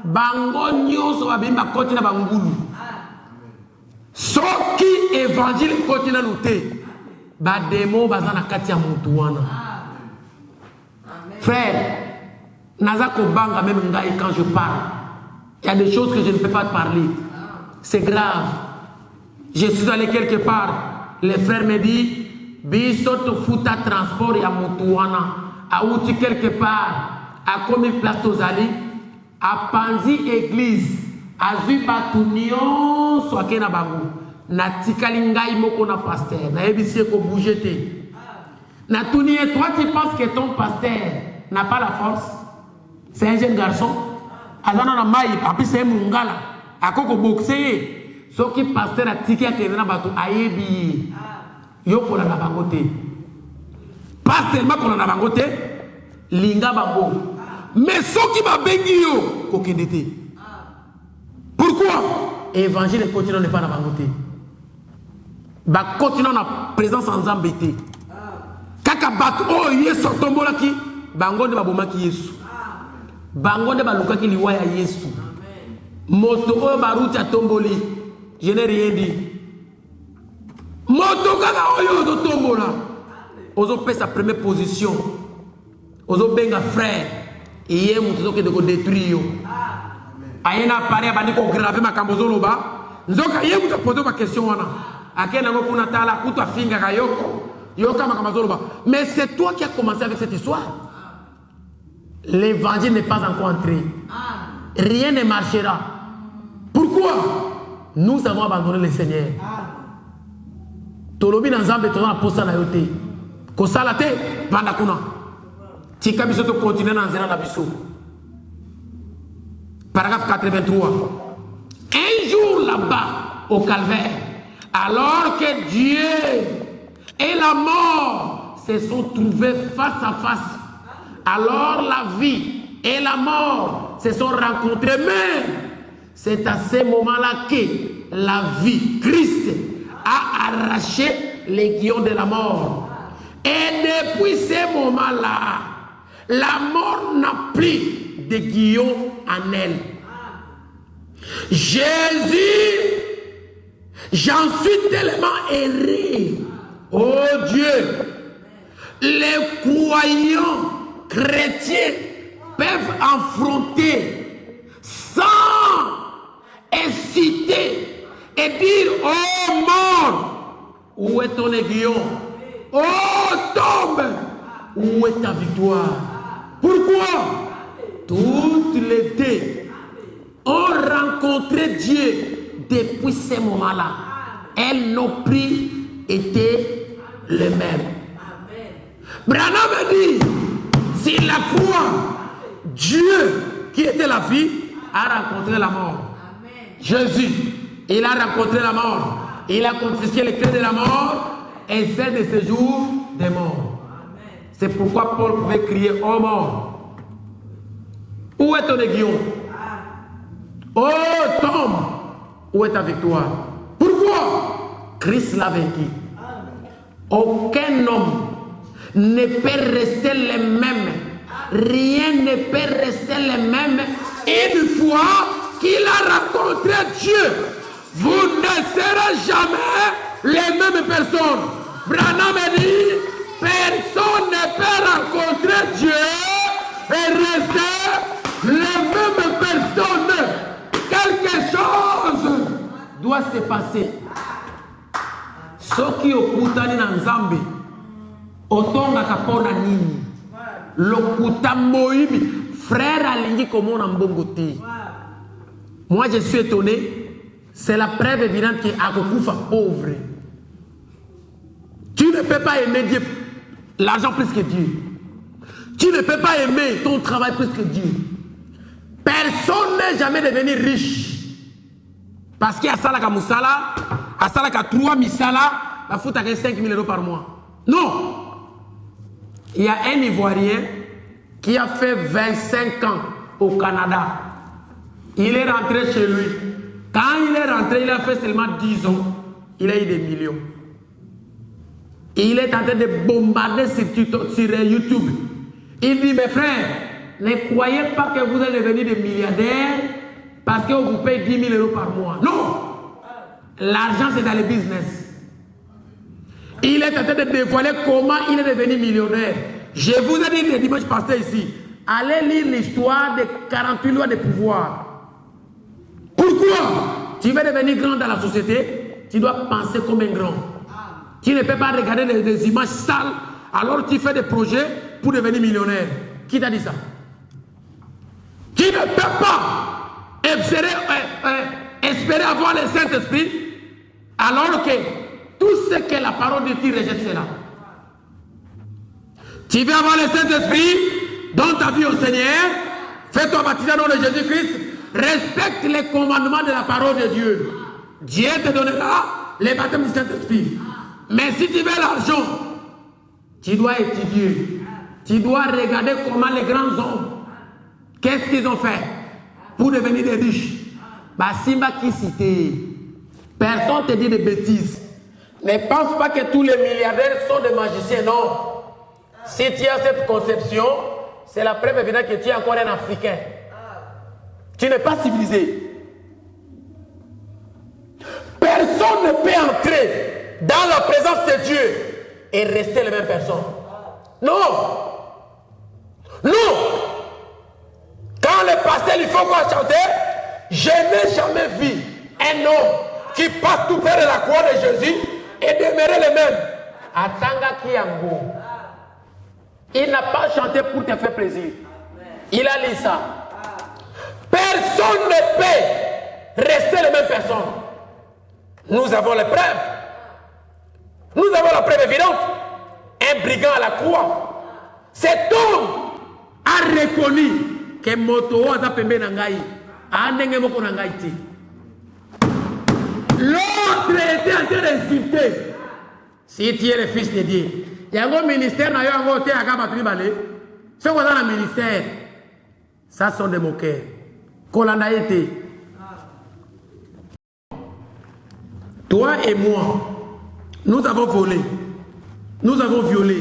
bango nyonso babimba koti na bangulu soki évangile koti na lute ba démon baza na kati ya mutu wana. Frère naza kobanga même ngai quand je parle il y a des choses que je ne peux pas te parler, c'est grave. Je suis allé quelque part, les frères me disent biso to futa transport ya mutu wana auti quelque part a commis place tozali a panzi église azui batu nyonso akena bango na tikali ngai moko na pasteur na yebisi ko bouger te na tuni. Toi tu penses que ton pasteur n'a pas la force? C'est un jeune garçon azana na mai api c'est mungala akoko boxer soki pasteur atiki akena na batu ayebi yoko la na bango te pasteur mako na bango te linga bango. Mais ceux qui m'a béni, pourquoi? Évangile continue n'est pas dans la côté. Bah continue na présence en Zambété. Kaka bat oh Yesu tombola ki bango de baboma ki Yesu. Bango de baluka ki liwa ya Yesu. Moto o baruti a tomboli. Je n'ai rien dit. Moto kaka oyo do tombola. Ozo pèse sa première position. Ozo benga frère. Et mutu ke de ko détruire. Ayena pare bandi ko graver makambo zoloba. Nzoka ye mutu poser ma question wana. Akena ngo kuna tala kuta finga kayoko. Yoka makambo zoloba. Mais c'est toi qui as commencé avec cette histoire. L'évangile n'est pas encore entré. Rien ne marchera. Pourquoi? Nous avons abandonné le Seigneur. Tolobi na Nzambe tona posa na yote. Ko salate banda kuna. Tika biso to continuer dans la biso. Paragraphe 83. Un jour là-bas au calvaire, alors que Dieu et la mort se sont trouvés face à face, alors la vie et la mort se sont rencontrés. Mais c'est à ce moment-là que la vie, Christ, a arraché les guillons de la mort. Et depuis ce moment-là, la mort n'a plus de guillon en elle. Jésus, j'en suis tellement erré. Oh Dieu, les croyants chrétiens peuvent affronter sans hésiter et dire: oh mort, où est ton aiguillon? Oh tombe, où est ta victoire? Pourquoi? Toutes les deux ont rencontré Dieu depuis ce moment-là. Elles n'ont plus été les mêmes. Branham dit: sur la croix, Dieu qui était la vie a rencontré la mort. Jésus, il a rencontré la mort. Il a confisqué les clés de la mort et celle de ce jour des morts. C'est pourquoi Paul pouvait crier: oh mort, où est ton aiguillon? Oh tombe, où est ta victoire? Pourquoi? Christ l'a vaincu. Aucun homme ne peut rester le même. Rien ne peut rester le même une fois qu'il a rencontré Dieu. Vous ne serez jamais les mêmes personnes. Branham dit: personne ne peut rencontrer Dieu et rester les mêmes personnes. Quelque chose doit se passer. Ce qui okutani na Nzambe otonga kapona nini lokuta moibi frère alingi komona mbongo te. Moi je suis étonné, c'est la preuve évidente que akokufa pauvre. Tu ne peux pas aimer Dieu, l'argent plus que Dieu. Tu ne peux pas aimer ton travail plus que Dieu. Personne n'est jamais devenu riche. Parce qu'il y a Salaka Moussala, à Salaka 3 Misala, la fout à 5 000 euros par mois. Non! Il y a un Ivoirien qui a fait 25 ans au Canada. Il est rentré chez lui. Quand il est rentré, il a fait seulement 10 ans. Il a eu des millions. Et il est en train de bombarder sur YouTube. Il dit: mes frères, ne croyez pas que vous allez devenir des milliardaires parce que vous payez 10 000 euros par mois. Non! L'argent, c'est dans le business. Il est en train de dévoiler comment il est devenu millionnaire. Je vous ai dit le dimanche passé ici, allez lire l'histoire des 48 lois de pouvoir. Pourquoi? Tu veux devenir grand dans la société, tu dois penser comme un grand. Tu ne peux pas regarder des images sales alors tu fais des projets pour devenir millionnaire. Qui t'a dit ça? Tu ne peux pas espérer avoir le Saint-Esprit alors que tout ce que la parole de Dieu rejette, c'est là. Tu veux avoir le Saint-Esprit dans ta vie au Seigneur, fais-toi baptiser dans le nom de Jésus-Christ, respecte les commandements de la parole de Dieu. Dieu te donnera les baptêmes du Saint-Esprit. Mais si tu veux l'argent, tu dois étudier. Tu dois regarder comment les grands hommes, qu'est-ce qu'ils ont fait pour devenir des riches. Simba qui cité, personne ne te dit des bêtises. Ne pense pas que tous les milliardaires sont des magiciens, non. Si tu as cette conception, c'est la preuve évidente que tu es encore un Africain. Tu n'es pas civilisé. Personne ne peut entrer dans la présence de Dieu et rester la même personne. Non. Non. Quand le pasteur, il faut quoi chanter? Je n'ai jamais vu un homme qui passe tout près de la croix de Jésus et demeurer le même. Atanga Kiyango. Il n'a pas chanté pour te faire plaisir. Il a lu ça. Personne ne peut rester la même personne. Nous avons les preuves. Nous avons la preuve évidente. Un brigand à la croix. Cet homme a reconnu que Moto a pembe nangai. L'autre était en train d'insulter. Si tu es le fils de Dieu, il y a un ministère qui a voté à Kabatri Balé. Ce qu'on a dans le ministère, ça sont des moqueurs. Kolandaïté. Toi et moi, nous avons volé. nous avons violé,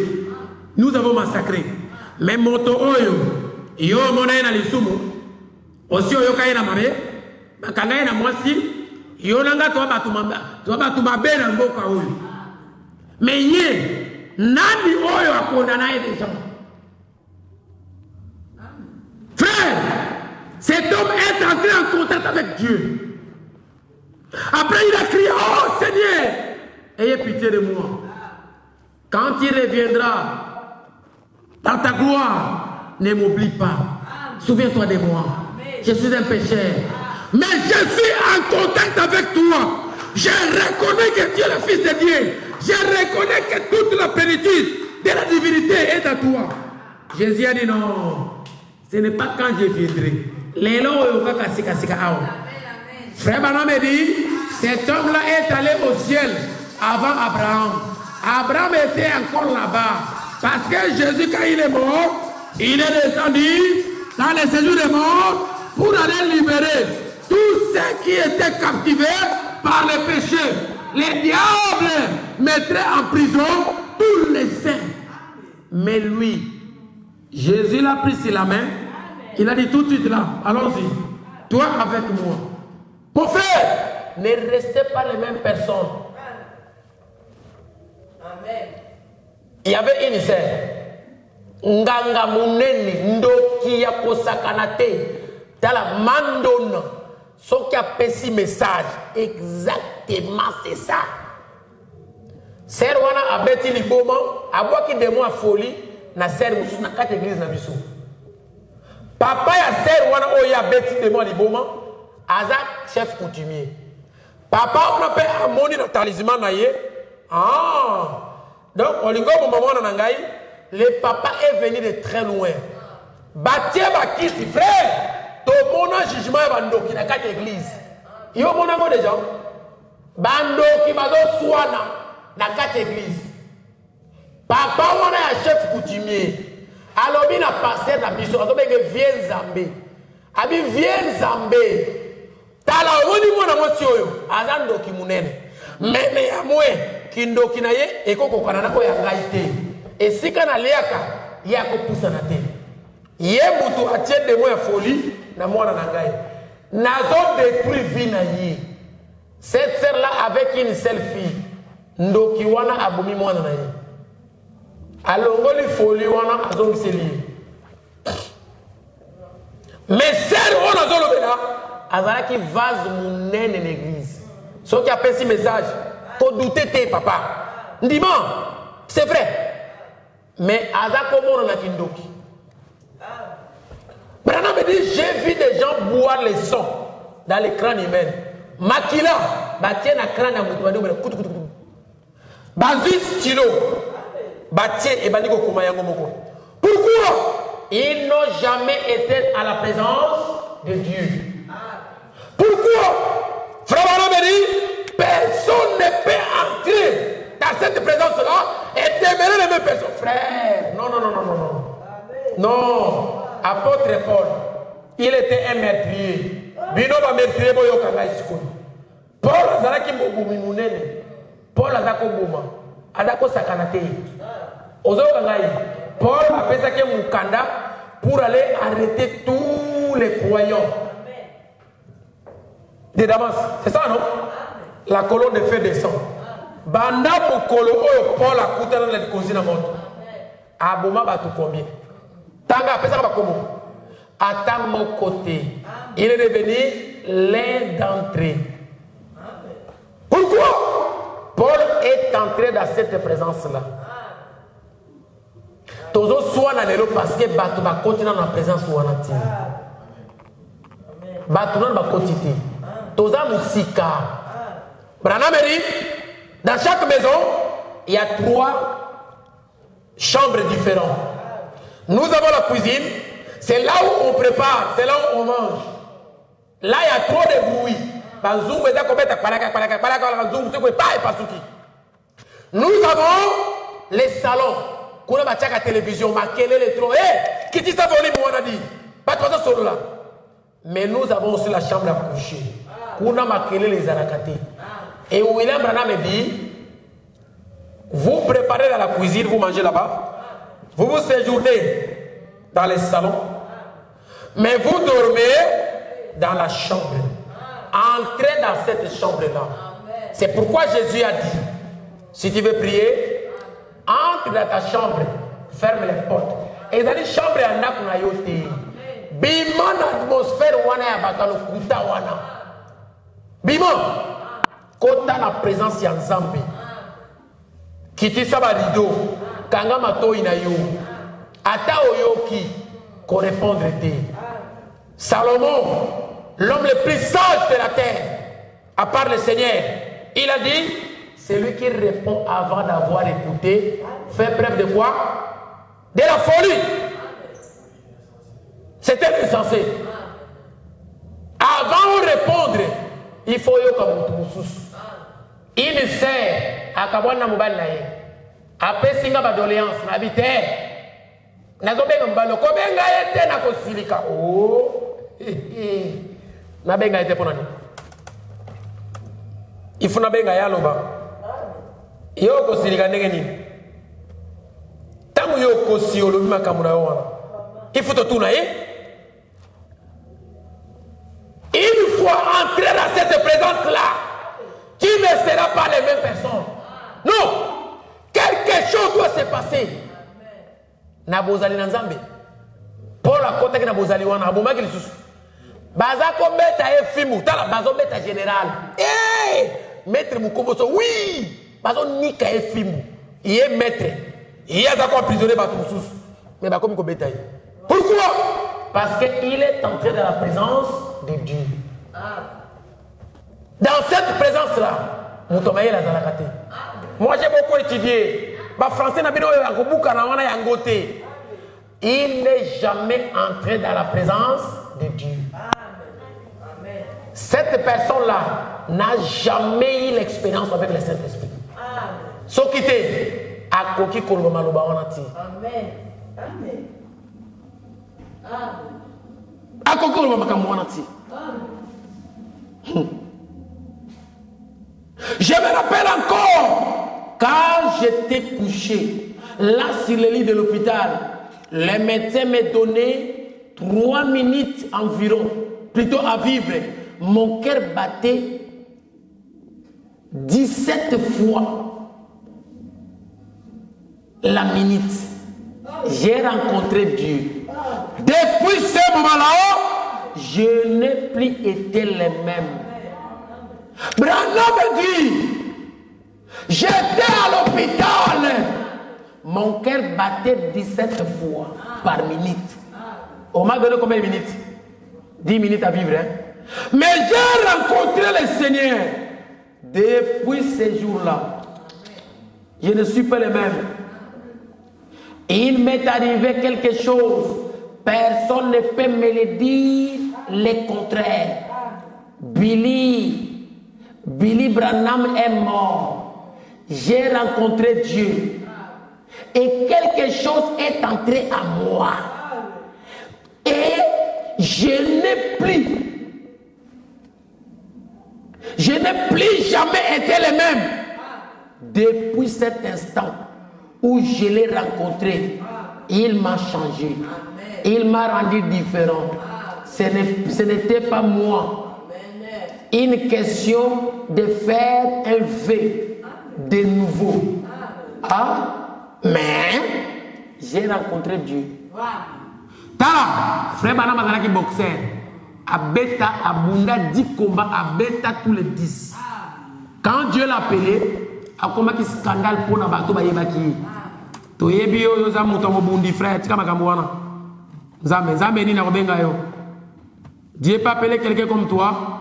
nous avons massacré. Mais moto oyo, yo mona na lisumu, aussi oyo kaina mabe, bakanga na mwasi, yo nanga to batu mabe na mboka oyo. Mais yé, nani oyo a condamné des gens. Frère, cet homme est entré en contact avec Dieu. Après il a crié, oh Seigneur, ayez pitié de moi. Quand il reviendra dans ta gloire, ne m'oublie pas. Souviens-toi de moi. Je suis un pécheur. Mais je suis en contact avec toi. Je reconnais que tu es le Fils de Dieu. Je reconnais que toute la plénitude de la divinité est à toi. Jésus a dit non. Ce n'est pas quand je viendrai. Frère Branham me dit, cet homme-là est allé au ciel avant Abraham. Abraham était encore là-bas. Parce que Jésus, quand il est mort, il est descendu dans les séjours des morts pour aller libérer tous ceux qui étaient captivés par le péché. Les diables mettraient en prison tous les saints. Mais lui, Jésus l'a pris sur la main. Il a dit tout de suite là, allons-y, toi avec moi. Mon frère, ne restez pas les mêmes personnes. Amen. Il y avait une sœur. Nganga muneni ndoki ya kosakanate tala mandona so qui a pessi message exactement c'est ça. Sœur wana abeti liboma abwaki demo a folie na sœur musu na kati église na biso. Papa ya sœur wana oya abeti demo liboma aza chef coutumier. Papa on appelle amoni na talisman na ye. Ah donc olingo maman na ngai. Le papa est venu de très loin. Batie bakiti frère. To mona jugement bandoki na kati église. Yo mona mo déjà. Bandoki bazo swana na kati église. Papa wana ya chef coutumier. Alobi na pasteur na biso azo benge viens Zambé. Abi viens Zambé. Tala woni mona mosi oyo azandoki munene. Mene ya mwe kindoki na ye ekoko kana na ko ya ngai te. Et si quand on a l'éaka, il y a un pouce en terre. Il y a un bouton à tirer de moi folie, na moi na nangai. Nazo détruit vie na yi. Cette sœur là avec une seule fille, ndoki wana abomi moi na yi. Alongoli folie wana azongi seli. Mais sœur wana zolo bena, azala ki vase munene l'église. Ceux qui a fait ce message, faut douter tes papa. Ndima, c'est vrai. Mais Azako Mono na Kindoki. Branham me dit, j'ai vu des gens boire les sons dans les crânes humains. Makila, batien na crâne à moutou, bazu stylo, batien et baniko kumayango moko. Pourquoi ils n'ont jamais été à la présence de Dieu? Pourquoi Frère Branham me dit, personne ne peut entrer dans cette présence-là et demeurer les mêmes personnes. Frère, non. Non, apôtre Paul, il était un meurtrier. Bino ba meurtrier boyo kanga isikoni. Paul azalaki mbobumi munene. Paul azako boma. Adako sakanate. Ozo kangai. Paul apesaki mukanda pour aller arrêter tous les croyants de Damas. C'est ça non? La colonne de feu descend. Banda mokolo oyo Paul akutana na likozi na moto. Aboma batu combien? Tanga pesa ba komo. À mon côté, il est devenu l'un d'entre eux. Pourquoi? Paul est entré dans cette présence-là. Tozo soit na lelo parce que batu ba continue dans la présence ou anati. Batu na ba continue. Toza musika. Branham dit, dans chaque maison, il y a 3 chambres différentes. Nous avons la cuisine, c'est là où on prépare, c'est là où on mange. Là, il y a trop de bruit. Nous avons les salons. Nous avons la télévision, mais nous avons aussi la chambre à coucher. Nous avons les anakatés. Et William Branham me dit, Vous préparez dans la cuisine, vous mangez là-bas. Vous vous séjournez dans les salons. Mais vous dormez dans la chambre. Entrez dans cette chambre-là. C'est pourquoi Jésus a dit, si tu veux prier, entre dans ta chambre, ferme les portes. Et dans la chambre, il y en a qui ont été. Bima l'atmosphère wana ya bakalo kuta wana. Bima kota la présence ya Nzambe. Kiti saba rido kanga mato ina yo. Ata oyoki ko répondre te. Salomon, l'homme le plus sage de la terre, à part le Seigneur, il a dit, celui qui répond avant d'avoir écouté fait preuve de quoi? De la folie. C'était insensé. Avant de répondre, il faut y avoir il ne sait à quoi on a mobile naïe. Après singa ba doléance n'habite. Nazobenga mbalo ko benga ete na ko silika. Oh. Na benga ete pona ni. Il faut na benga ya loba. Yo ko silika ndenge ni. Tamu yo ko si olobi makamuna yo wana. Il faut tout naïe. Une fois entré dans cette présence-là, tu ne seras pas les mêmes personnes. Non. Quelque chose doit se passer. Nabozali Nzambe. Pour la côte que Nabozali wana aboma ki lisusu. Baza ko meta e fimu, tala bazo meta général. Eh, maître Mukoboso, oui. Bazo nika e fimu. Il est maître. Il a encore emprisonné ba lisusu. Mais ba comme ko beta. Pourquoi? Parce qu'il est entré dans la présence de Dieu. Dans cette présence-là, moi j'ai beaucoup étudié. Il n'est jamais entré dans la présence de Dieu. Cette personne-là n'a jamais eu l'expérience avec le Saint-Esprit. Ce qui était à Koki Kolomaloba Onati. Amen. Amen. Je me rappelle encore quand j'étais couché là sur le lit de l'hôpital, les médecins me donnaient 3 minutes environ, plutôt à vivre. Mon cœur battait 17 fois la minute. J'ai rencontré Dieu. Depuis ce moment-là, je n'ai plus été le même. Branham me dit, j'étais à l'hôpital. Mon cœur battait 17 fois par minute. On m'a donné combien de minutes? 10 minutes à vivre. Hein? Mais j'ai rencontré le Seigneur. Depuis ces jours-là, je ne suis pas le même. Il m'est arrivé quelque chose. Personne ne peut me le dire le contraire. Billy Branham est mort. J'ai rencontré Dieu. Et quelque chose est entré à moi. Et je n'ai plus jamais été le même. Depuis cet instant où je l'ai rencontré, il m'a changé. Il m'a rendu différent. Ce n'était pas moi. Une question de faire un vœu de nouveau. Mais j'ai rencontré Dieu. Tala, frère Banam Azalaki boxeur. Abeta, Abunda, 10 combats, Abeta tous les 10. Quand Dieu l'a appelé, a combat qui scandale pour Nabato Bayebaki. Toyebi yo yoza mutomo bundi frère, tika makamwana. Zambe ni na robenga yo. Dieu pas appelé quelqu'un comme toi.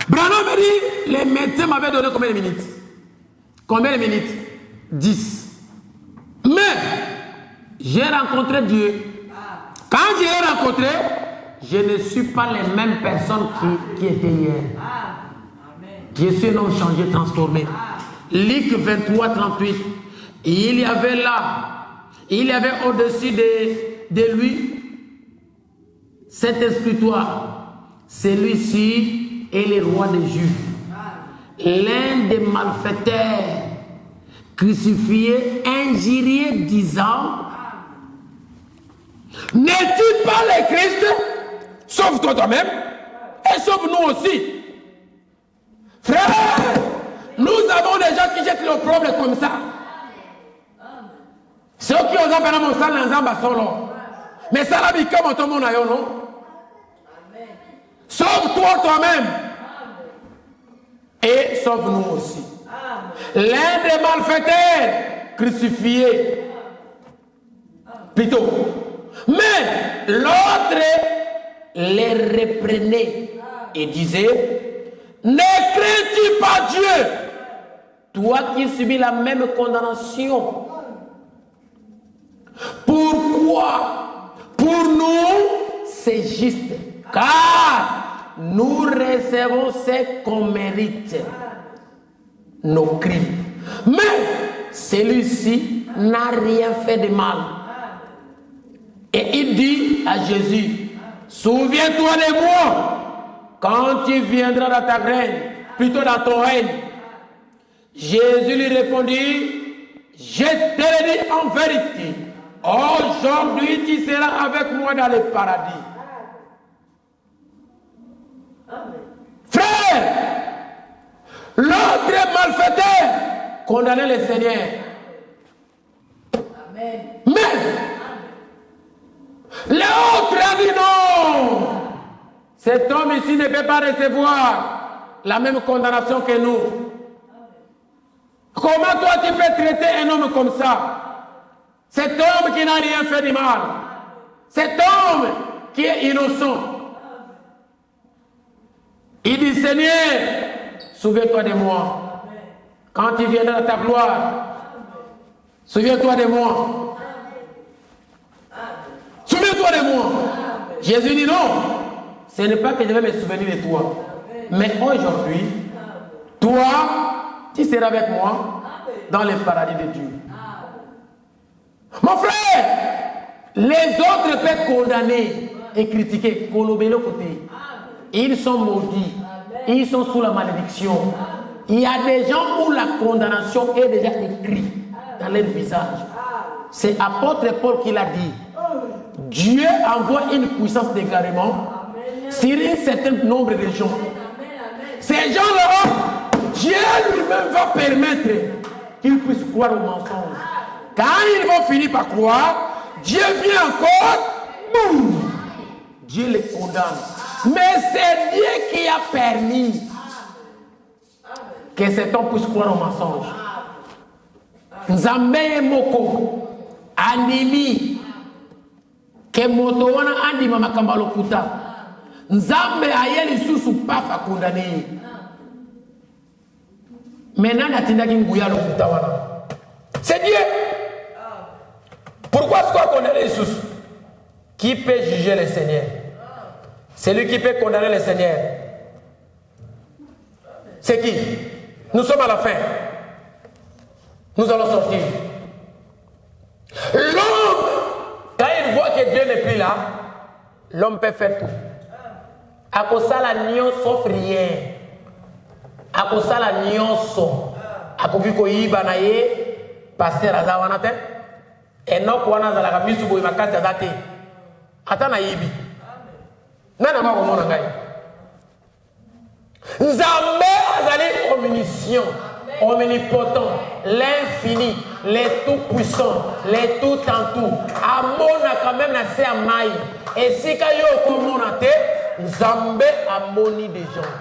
Branham me dit, les médecins m'avaient donné combien de minutes? Combien de minutes? 10. Mais j'ai rencontré Dieu. Quand je l'ai rencontré, je ne suis pas les mêmes personnes qui étaient hier. Je suis un homme changé, transformé. Luc 23, 38. Il y avait au-dessus de lui cet escritoire. Celui-ci est le roi des Juifs. L'un des malfaiteurs crucifié, injurié, disant, n'est-il pas le Christ? Sauve-toi toi-même et sauve-nous aussi. Frère, nous avons des gens qui jettent l'opprobre comme ça. Ceux qui osent appeler mon sang, l'ensemble solo. Mais ça l'a dit comme tout le monde a eu, non? Sauve-toi toi-même et sauve-nous aussi. L'un des malfaiteurs crucifié, plutôt. Mais l'autre les reprenait et disait, ne crains-tu pas Dieu, toi qui subis la même condamnation? Pourquoi? Pour nous, c'est juste, car nous recevons ce qu'on mérite, nos crimes. Mais celui-ci n'a rien fait de mal. Et il dit à Jésus, souviens-toi de moi quand tu viendras dans ta règne, plutôt dans ton règne. Jésus lui répondit, je te le dis en vérité, aujourd'hui tu seras avec moi dans le paradis. Frère, l'autre malfaiteur condamnait le Seigneur. Amen. Mais l'autre a dit non. Cet homme ici ne peut pas recevoir la même condamnation que nous. Comment toi tu peux traiter un homme comme ça? Cet homme qui n'a rien fait de mal. Cet homme qui est innocent. Il dit, Seigneur, souviens-toi de moi. Quand tu viendras dans ta gloire, souviens-toi de moi. Souviens-toi de moi. Jésus dit non. Ce n'est pas que je vais me souvenir de toi. Mais aujourd'hui, toi, tu seras avec moi dans le paradis de Dieu. Mon frère, les autres peuvent condamner et critiquer. Ils sont maudits. Ils sont sous la malédiction. Il y a des gens où la condamnation est déjà écrite dans leur visage. C'est apôtre Paul qui l'a dit. Dieu envoie une puissance d'égarement sur un certain nombre de gens. Ces gens-là, Dieu lui-même va permettre qu'ils puissent croire au mensonge. Quand ils vont finir par croire, Dieu vient encore, boum, Dieu les condamne. Mais c'est Dieu qui a permis que cet homme puisse croire au mensonge. Nzambe moko animi ke moto wana andima makamba lokuta. Nzambe ayeli susu pafa condamné. Maintenant natindaki nguya lokuta wana. C'est Dieu. Pourquoi est-ce qu'on condamne les sous? Qui peut juger le Seigneur? C'est lui qui peut condamner le Seigneur. C'est qui? Nous sommes à la fin. Nous allons sortir. L'homme, quand il voit que Dieu n'est plus là, l'homme peut faire tout. À cause de la nion sauf rien. À cause de la nion sauf. À cause de la nion pasteur azawanate. Et non quoi na zala kamisu boy makati azate. Ata na yibi. Nana ma komona ngai. Nzambe azali omniscient, omnipotent, l'infini, le tout-puissant, le tout en tout. Amona quand même na se amai. Et si kayo komona te, Nzambe amoni des gens.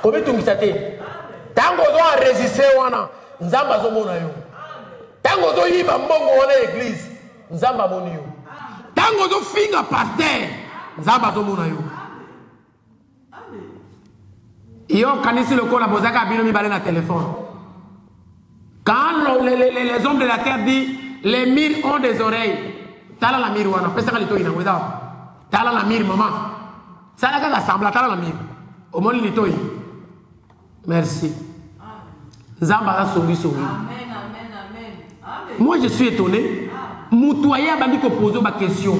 Comment tu m'isate? Tango zo a résister wana, Nzambe azomona yo. Tango zo yiba mbongo wana église, Nzambe amoni yo. Tango zo finga pasteur, Nzambe azomona yo. Yo kanisi le kola bozaka bino mi balé na téléphone. Quand les hommes de la terre disent les murs ont des oreilles. Tala la mire wana, pesa kalito ina weda. Tala la mire maman. Ça la ka sembla tala la mire. Au moins lito yi. Merci. Nzamba a sauvé sauvé. Amen amen amen. Moi je suis étonné. Mutuaya bandi ko poser ma question.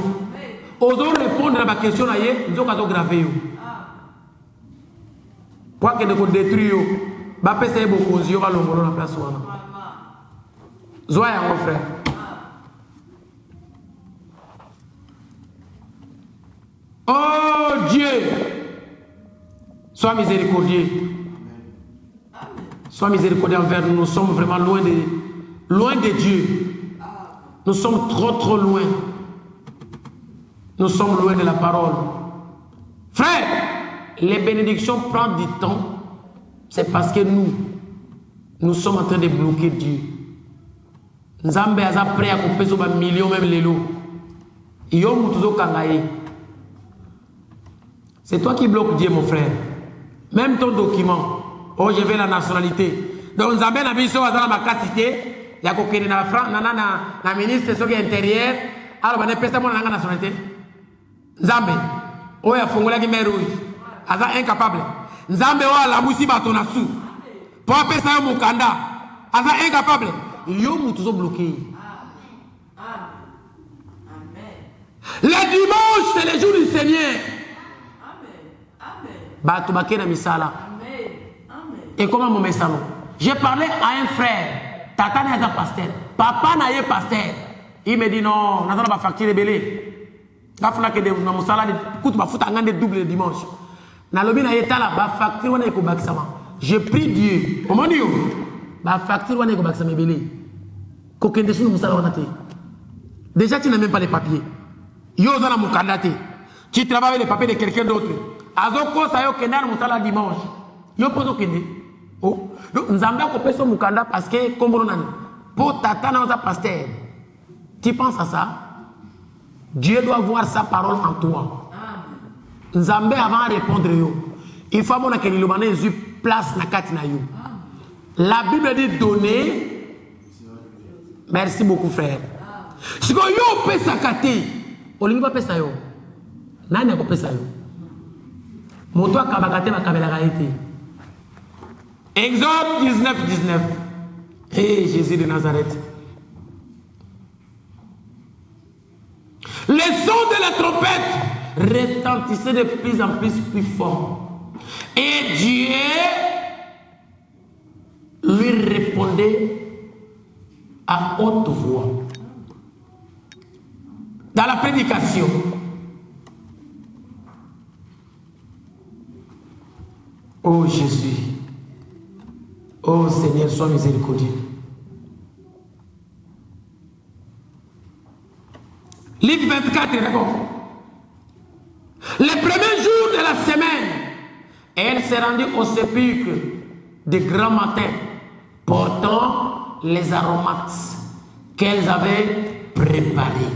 Ozo répondre à ma question là yé, nzoka zo graver yo. Pour que nous détruisons, bah pèse beaucoup aux yeux, va l'ombre la place. Zoya, mon frère. Oh Dieu, sois miséricordieux. Sois miséricordieux envers nous. Nous sommes vraiment loin de Dieu. Nous sommes trop loin. Nous sommes loin de la parole. Frère, les bénédictions prennent du temps. C'est parce que nous sommes en train de bloquer Dieu. Nzambe aza prêt à couper sur un million même les lots. C'est toi qui bloques Dieu, mon frère. Même ton document. Oh, je veux la nationalité. Donc, Nzambe n'a pas dans ma capacité. Il y a quelqu'un na ministre de l'Intérieur. Alors, on a pas la nationalité. Nzambe. Oh, il y a Fongola qui meurt. Aza incapable. Nzambe wa la musi batonasu. Pour appeler ça mon kanda. Aza incapable. Yo mutuzo bloqué. Le dimanche, c'est le jour du Seigneur. Bato bakena misala. Et comment mon message? J'ai parlé à un frère. Tata n'est pas pasteur. Papa n'est pas pasteur. Il me dit non, on a pas facture belé. La fois que nous avons salade, coûte ma fout à double le dimanche. Na lobi na yetala ba facture wana ko bakisama. Je prie Dieu. Comment dire? Ba facture wana ko bakisama belé. Ko kende sunu musala wana te. Déjà tu n'as même pas les papiers. Yo za na mukandate. Tu travailles avec les papiers de quelqu'un d'autre. Azoko sa yo kenda na musala dimanche. Yo pozo kende. Oh, donc Nzambe ko peso mukanda parce que comme on a pour tata na za pasteur. Tu penses à ça? Dieu doit voir sa parole en toi. Nzambe avant de répondre yo. Il faut que le lobane ait place na katina yo. La Bible dit donner. Merci beaucoup frère. Si yo pesa kate, olingi ba pesa yo. Nani ko pesa yo? Moto akabakate na kabela gaite. Exode 19. Hey, Jésus de Nazareth. Le son de la trompette retentissait de plus en plus fort. Et Dieu lui répondait à haute voix. Dans la prédication, oh Jésus, oh Seigneur, sois miséricordieux. Livre 24, d'accord. Le premier jour de la semaine, elle s'est rendue au sépulcre de grand matin, portant les aromates qu'elles avaient préparés.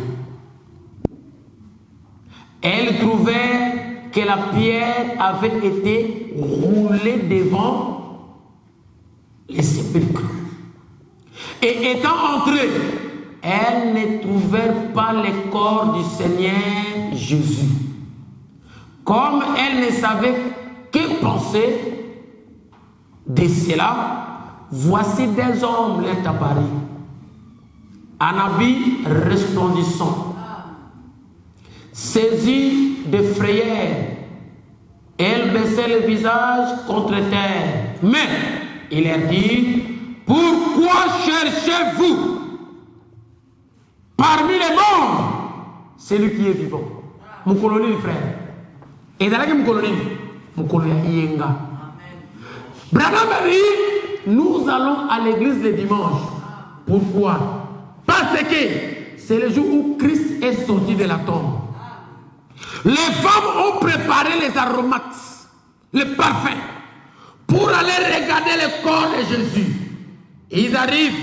Elle trouvait que la pierre avait été roulée devant les sépulcres. Et étant entrée, elles ne trouvèrent pas le corps du Seigneur Jésus. Comme elles ne savaient que penser de cela, voici des hommes leur apparus, en habit resplendissant, saisis de frayeur. Elles baissaient le visage contre terre. Mais il leur dit, pourquoi cherchez-vous parmi les morts celui qui est vivant? Mon colonel frère. Et dans la mon colonel Yenga. Branham dit, nous allons à l'église le dimanche. Pourquoi? Parce que c'est le jour où Christ est sorti de la tombe. Les femmes ont préparé les aromates, les parfums, pour aller regarder le corps de Jésus. Et ils arrivent,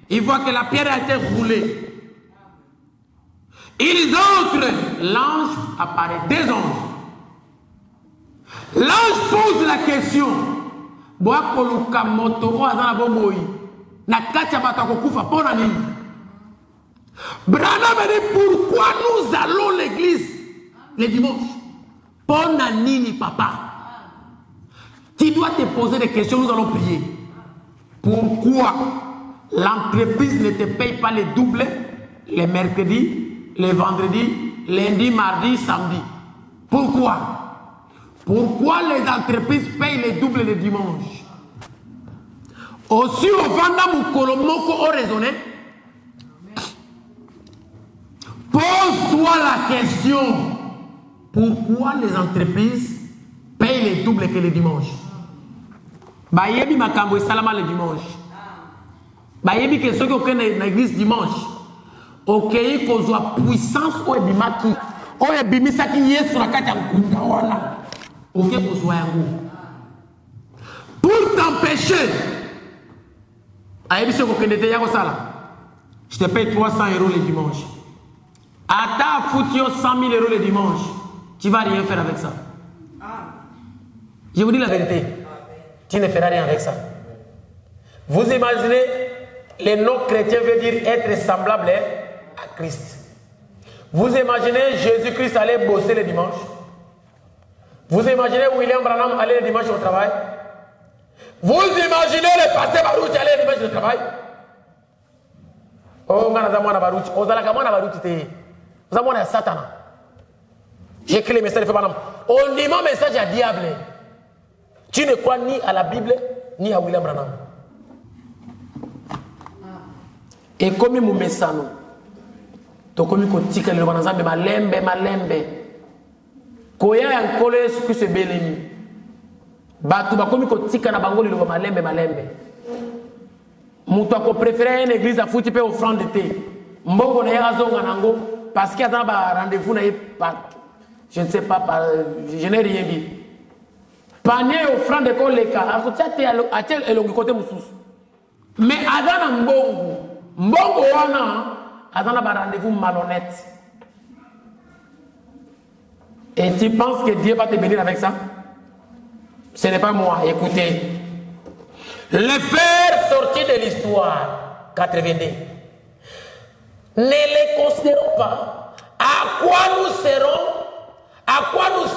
ils voient que la pierre a été roulée. Ils entrent, l'ange apparaît, des anges. L'ange pose la question. Branham dit, pourquoi nous allons à l'église le dimanche? Ponanini, papa. Tu dois te poser des questions, nous allons prier. Pourquoi l'entreprise ne te paye pas les doubles les mercredis, les vendredis, lundi, mardi, samedi? Pourquoi? Pourquoi les entreprises payent les doubles le dimanche? Aussi, au Vanda Moukolomoko au raisonné, Pose-toi la question. Pourquoi les entreprises payent les doubles que le dimanche? Bayebi makambo esalama le dimanche. Bayebi que ceux qui ont dans l'église dimanche, ok, qu'on soit puissance ou ebimaki, ou ebimisaki yesu na kati ya nkunda wana. Ok, qu'on soit yango. Pour t'empêcher, ayebi ceux qui ont yako sala. Je te paye 300 € le dimanche. Ata foutio 100 000 € le dimanche. Tu vas rien faire avec ça. Je vous dis la vérité. Tu ne feras rien avec ça. Vous imaginez, le nom chrétien veut dire être semblable à Christ. Vous imaginez Jésus-Christ aller bosser le dimanche? Vous imaginez William Branham aller le dimanche au travail? Vous imaginez le pasteur Baruch aller le dimanche au travail? Oh, Baruch, vous avez Satan. J'ai écrit le message de Branham. On dit mon message à diable. Tu ne crois ni à la Bible, ni à William Branham. Et comme il m'a dit, tu comme il dit que le Branham malembe. Koya en colère ce que c'est beleni. Batu ba comme il dit que na bango le malembe. Mutu ko préférer une église à foutre pe offrande de thé. Mbongo na yazonga nango parce qu'il y a un rendez-vous na je ne sais pas, je n'ai rien dit. Panier offrande de quoi les cas, à tel et l'ongle côté moussous. Mais Adana Mbongo wana, Adana ba rendez-vous malhonnête. Et tu penses que Dieu va te bénir avec ça? Ce n'est pas moi, écoutez. Les faire sortir de l'histoire, 82. Ne les considérons pas. À quoi nous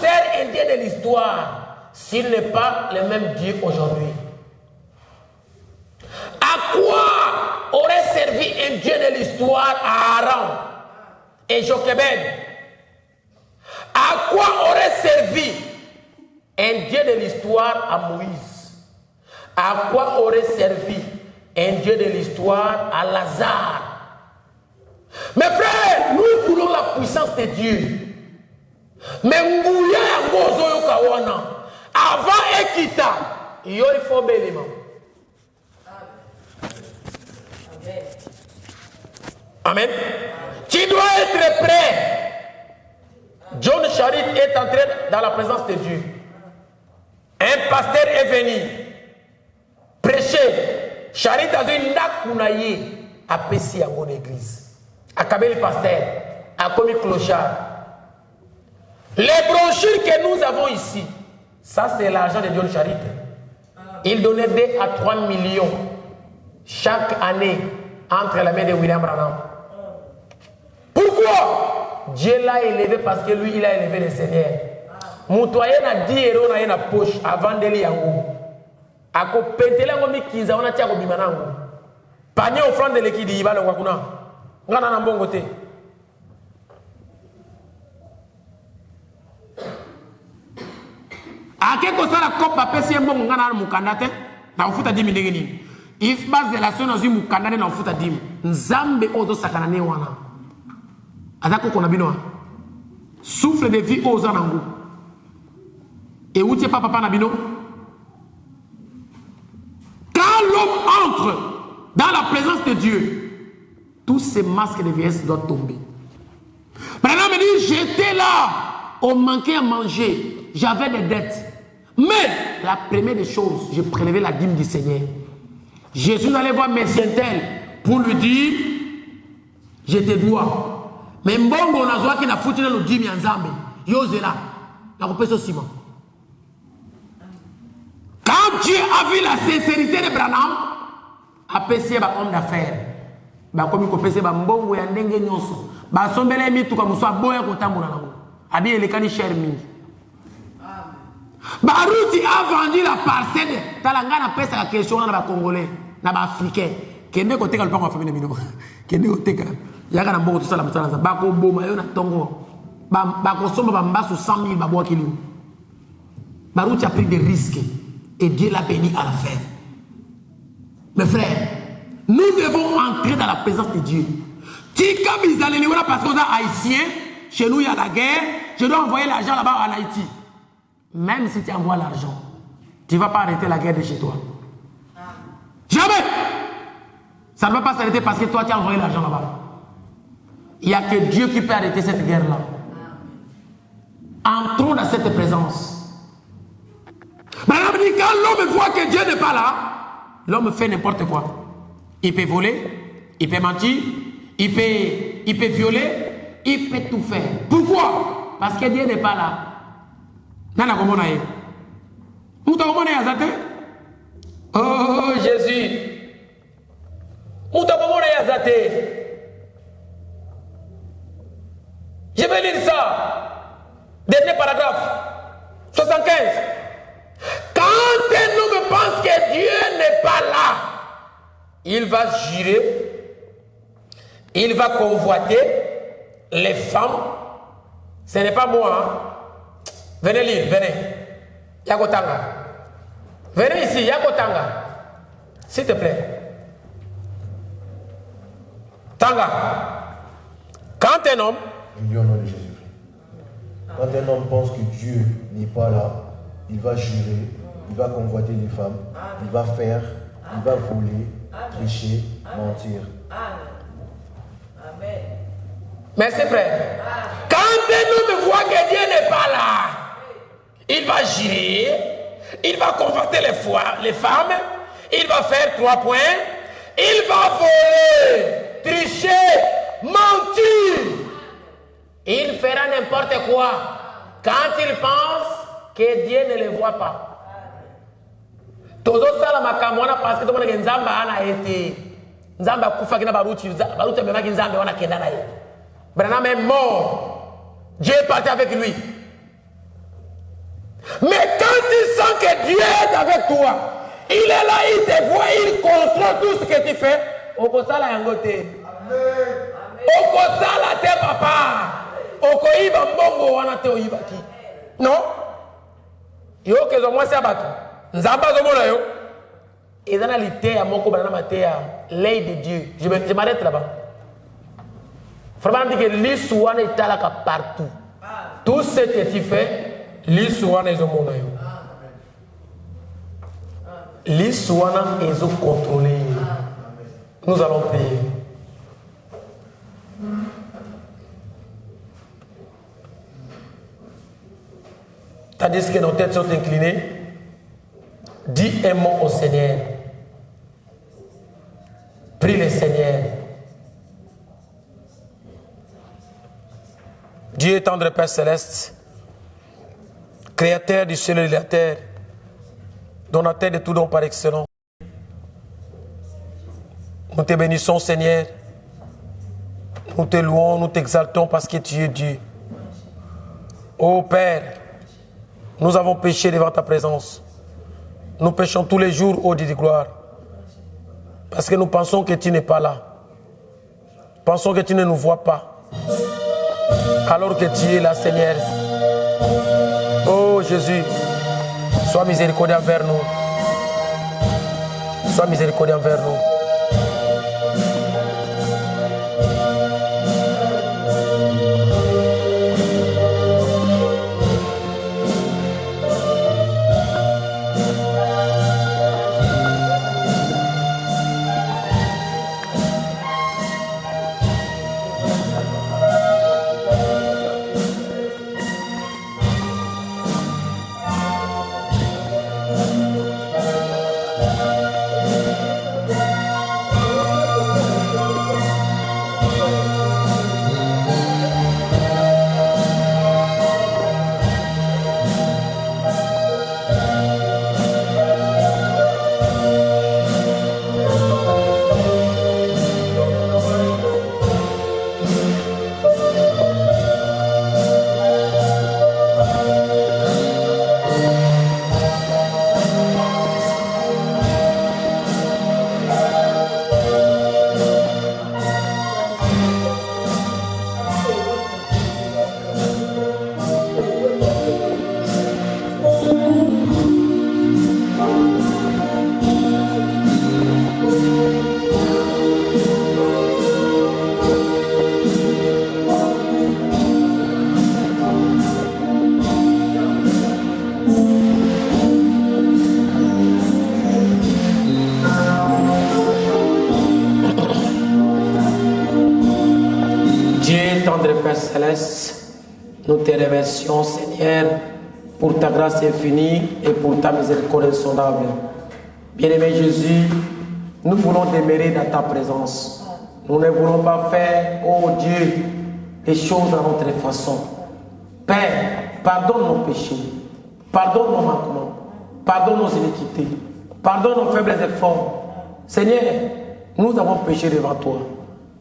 sert un Dieu de l'histoire s'il n'est pas le même Dieu aujourd'hui? À quoi aurait servi un Dieu de l'histoire à Aaron et Jochebed? À quoi aurait servi un Dieu de l'histoire à Moïse? À quoi aurait servi un Dieu de l'histoire à Lazare? Mes frères, nous voulons la puissance de Dieu. Mais Ngouya Ngozo Yokawana, avant Ekita, il faut bélément. Amen. Tu dois être prêt. John Charit est entré dans la présence de Dieu. Un pasteur est venu prêcher. Charit a dit Nakunaye a péci à mon église. A Kabel pasteur, a commis clochard. Les brochures que nous avons ici, ça c'est l'argent de John Charit. Il donnait 2 à 3 millions chaque année entre la main de William Branham. Pourquoi? Dieu l'a élevé parce que lui, il a élevé le Seigneur. Moutoyen a 10 € dans la poche avant de l'yango. A ko pentele ngomi kinza ona tia ko bimanango. Panier offrande de l'équidi ibalo wakuna. Ngana na mbongo te. Ake ko sala kopa pesi mbongo ngana na mukanda te na ufuta 10 ndenge nini. If base relation na zi mukanda na ufuta 10. Nzambe ozo sakana ne wana. Azako kona bino. Souffle de vie aux anango. Et où tu es papa na bino? Quand l'homme entre dans la présence de Dieu, tous ces masques de vieillesse doivent tomber. Maintenant, me dit, j'étais là, on manquait à manger, j'avais des dettes. Mais la première des choses, j'ai prélevé la dîme du Seigneur. Je suis allé voir Messentel pour lui dire, je te dois. Mais mbongo on a besoin qu'il a foutu dans le dîme Yanzambe. Yose là, la repèse au ciment. Quand Dieu a vu la sincérité de Branham, a péché un homme d'affaires. Comme il a péché un mbongo ya ndenge nyonso. Ba sombele mitu ka muso aboya ko tambula nango. Abi elekani cher mingi. Baruti a vendu la parcelle. Talanga na pesa la question na ba congolais, na ba africain. Kende ko teka lupango famille mino. Kende ko teka. Yaka na mbongo to sala mutala. Ba ko boma yo na tongo. Ba ko somba ba mbasu 100 000 ba boa kili. Baruti a pris des risques. Et Dieu l'a béni à la fin. Mes frères, nous devons entrer dans la présence de Dieu. Tu Tika bizaleli wana parce que vous êtes haïtien, chez nous il y a la guerre, je dois envoyer l'argent là-bas en Haïti. Même si tu envoies l'argent, tu ne vas pas arrêter la guerre de chez toi. Jamais. Ça ne va pas s'arrêter parce que toi tu as envoyé l'argent là-bas. Il n'y a que Dieu qui peut arrêter cette guerre-là. Entrons dans cette présence. Madame dit, quand l'homme voit que Dieu n'est pas là, l'homme fait n'importe quoi. Il peut voler, il peut mentir, il peut violer, il peut tout faire. Pourquoi? Parce que Dieu n'est pas là. Nana komona ye. Mouta komona yazate? Oh Jésus. Mouta komona yazate. Je vais lire ça. Dernier paragraphe. 75. Quand un homme pense que Dieu n'est pas là, il va jurer, il va convoiter les femmes. Ce n'est pas moi. Hein. Venez lire, venez. Yakotanga. Venez ici, Yakotanga. S'il te plaît. Tanga. Quand un homme... Au nom de Jésus-Christ. Quand un homme pense que Dieu n'est pas là, il va jurer, il va convoiter les femmes, il va faire, il va voler, tricher, mentir. Amen. Merci frère. Quand un homme voit que Dieu n'est pas là, il va jurer, il va convoiter les femmes, il va faire 3 points, il va voler, tricher, mentir. Il fera n'importe quoi quand il pense que Dieu ne le voit pas. Tozo sala makamwana parce que tomona nzamba ana été nzamba kufa kina baruti mema nzamba wana kenda na ye. Branham est mort. Dieu est parti avec lui. Mais quand tu sens que Dieu est avec toi, il est là, il te voit, il contrôle tout ce que tu fais. Okosala yangote. Okosala te papa. Okoyiba mbongo wana te oyibaki. Non? Yo kezo mwasi abato. Nzamba zomona yo. Ezana lité ya moko banana matéa l'œil de Dieu. Je m'arrête là-bas. Frère dit que l'histoire est là partout. Tout ce que tu fais, l'histoire est zomona yo. L'histoire est contrôlée. Nous allons prier. Tandis que nos têtes sont inclinées, dis un mot au Seigneur. Prie le Seigneur. Dieu tendre Père céleste, créateur du ciel et de la terre, donateur de tout don par excellence. Nous te bénissons, Seigneur. Nous te louons, nous t'exaltons parce que tu es Dieu. Ô Père, nous avons péché devant ta présence. Nous péchons tous les jours, ô Dieu de gloire. Parce que nous pensons que tu n'es pas là. Pensons que tu ne nous vois pas. Alors que tu es là, Seigneur. Oh Jésus, sois miséricordieux envers nous. Sois miséricordieux envers nous. Céleste, nous te remercions, Seigneur, pour ta grâce infinie et pour ta miséricorde insondable. Bien-aimé Jésus, nous voulons demeurer dans ta présence. Nous ne voulons pas faire, oh Dieu, des choses à notre façon. Père, pardonne nos péchés, pardonne nos manquements, pardonne nos iniquités, pardonne nos faibles efforts. Seigneur, nous avons péché devant toi,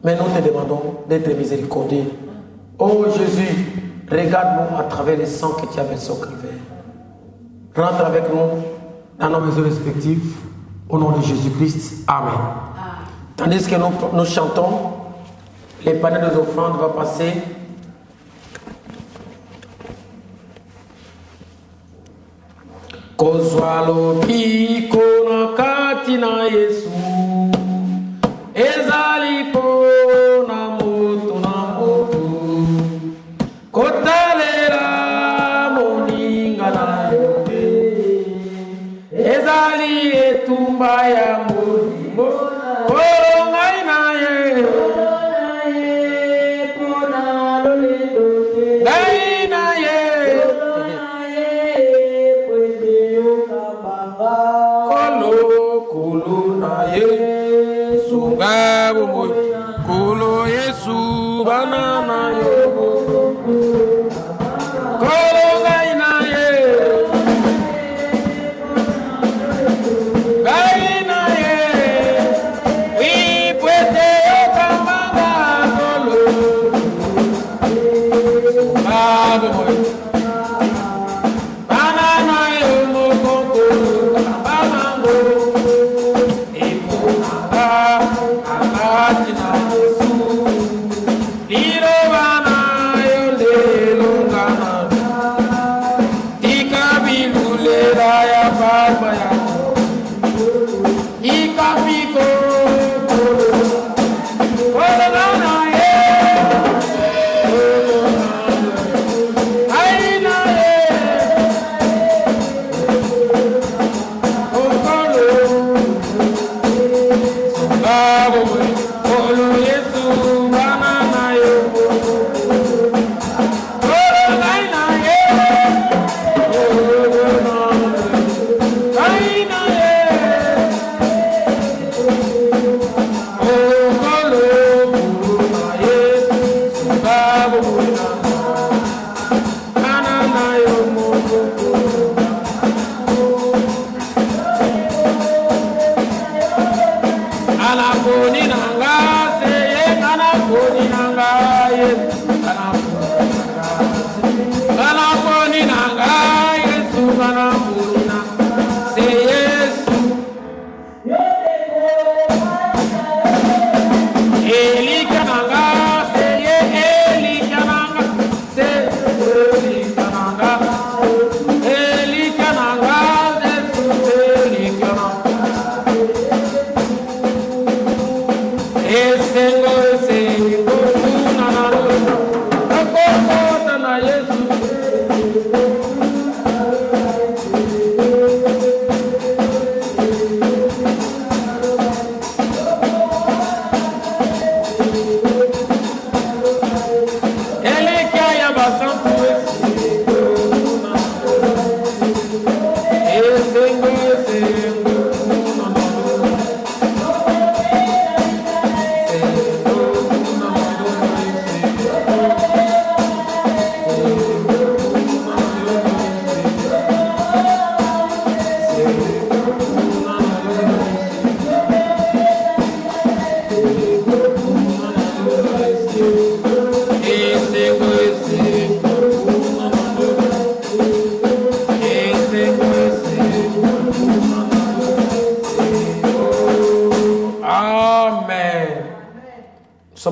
mais nous te demandons d'être miséricordieux. Oh Jésus, regarde-nous à travers le sang que tu as versé au calvaire. Rentre avec nous dans nos maisons respectives, au nom de Jésus-Christ. Amen. Tandis que nous chantons, les paniers des offrandes vont passer. Kozwalo piko na kati na Yesu ezali po na motu kotalela moninga na yote ezali etumba ya molimo korongai na ye pona lolendo ngai na ye kolo na ye sungabu moy kolo Yesu banana yo kolo ngai na ye ngai na ye wi puete yo kamanga kolo sungabu moy banana yo mokoko kabango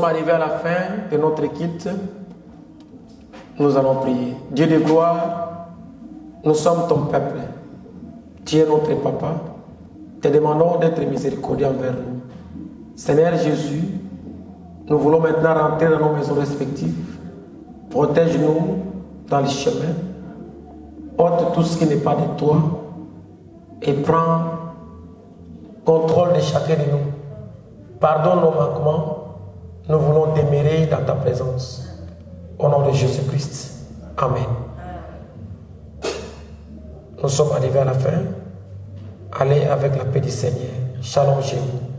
Arrivé à la fin de notre équipe, nous allons prier. Dieu de gloire, nous sommes ton peuple. Tu es notre papa. Te demandons d'être miséricordieux envers nous. Seigneur Jésus, nous voulons maintenant rentrer dans nos maisons respectives. Protège-nous dans les chemins. Ôte tout ce qui n'est pas de toi et prends contrôle de chacun de nous. Pardonne nos manquements. Nous voulons demeurer dans ta présence. Au nom de Jésus-Christ. Amen. Nous sommes arrivés à la fin. Allez avec la paix du Seigneur. Shalom chez vous.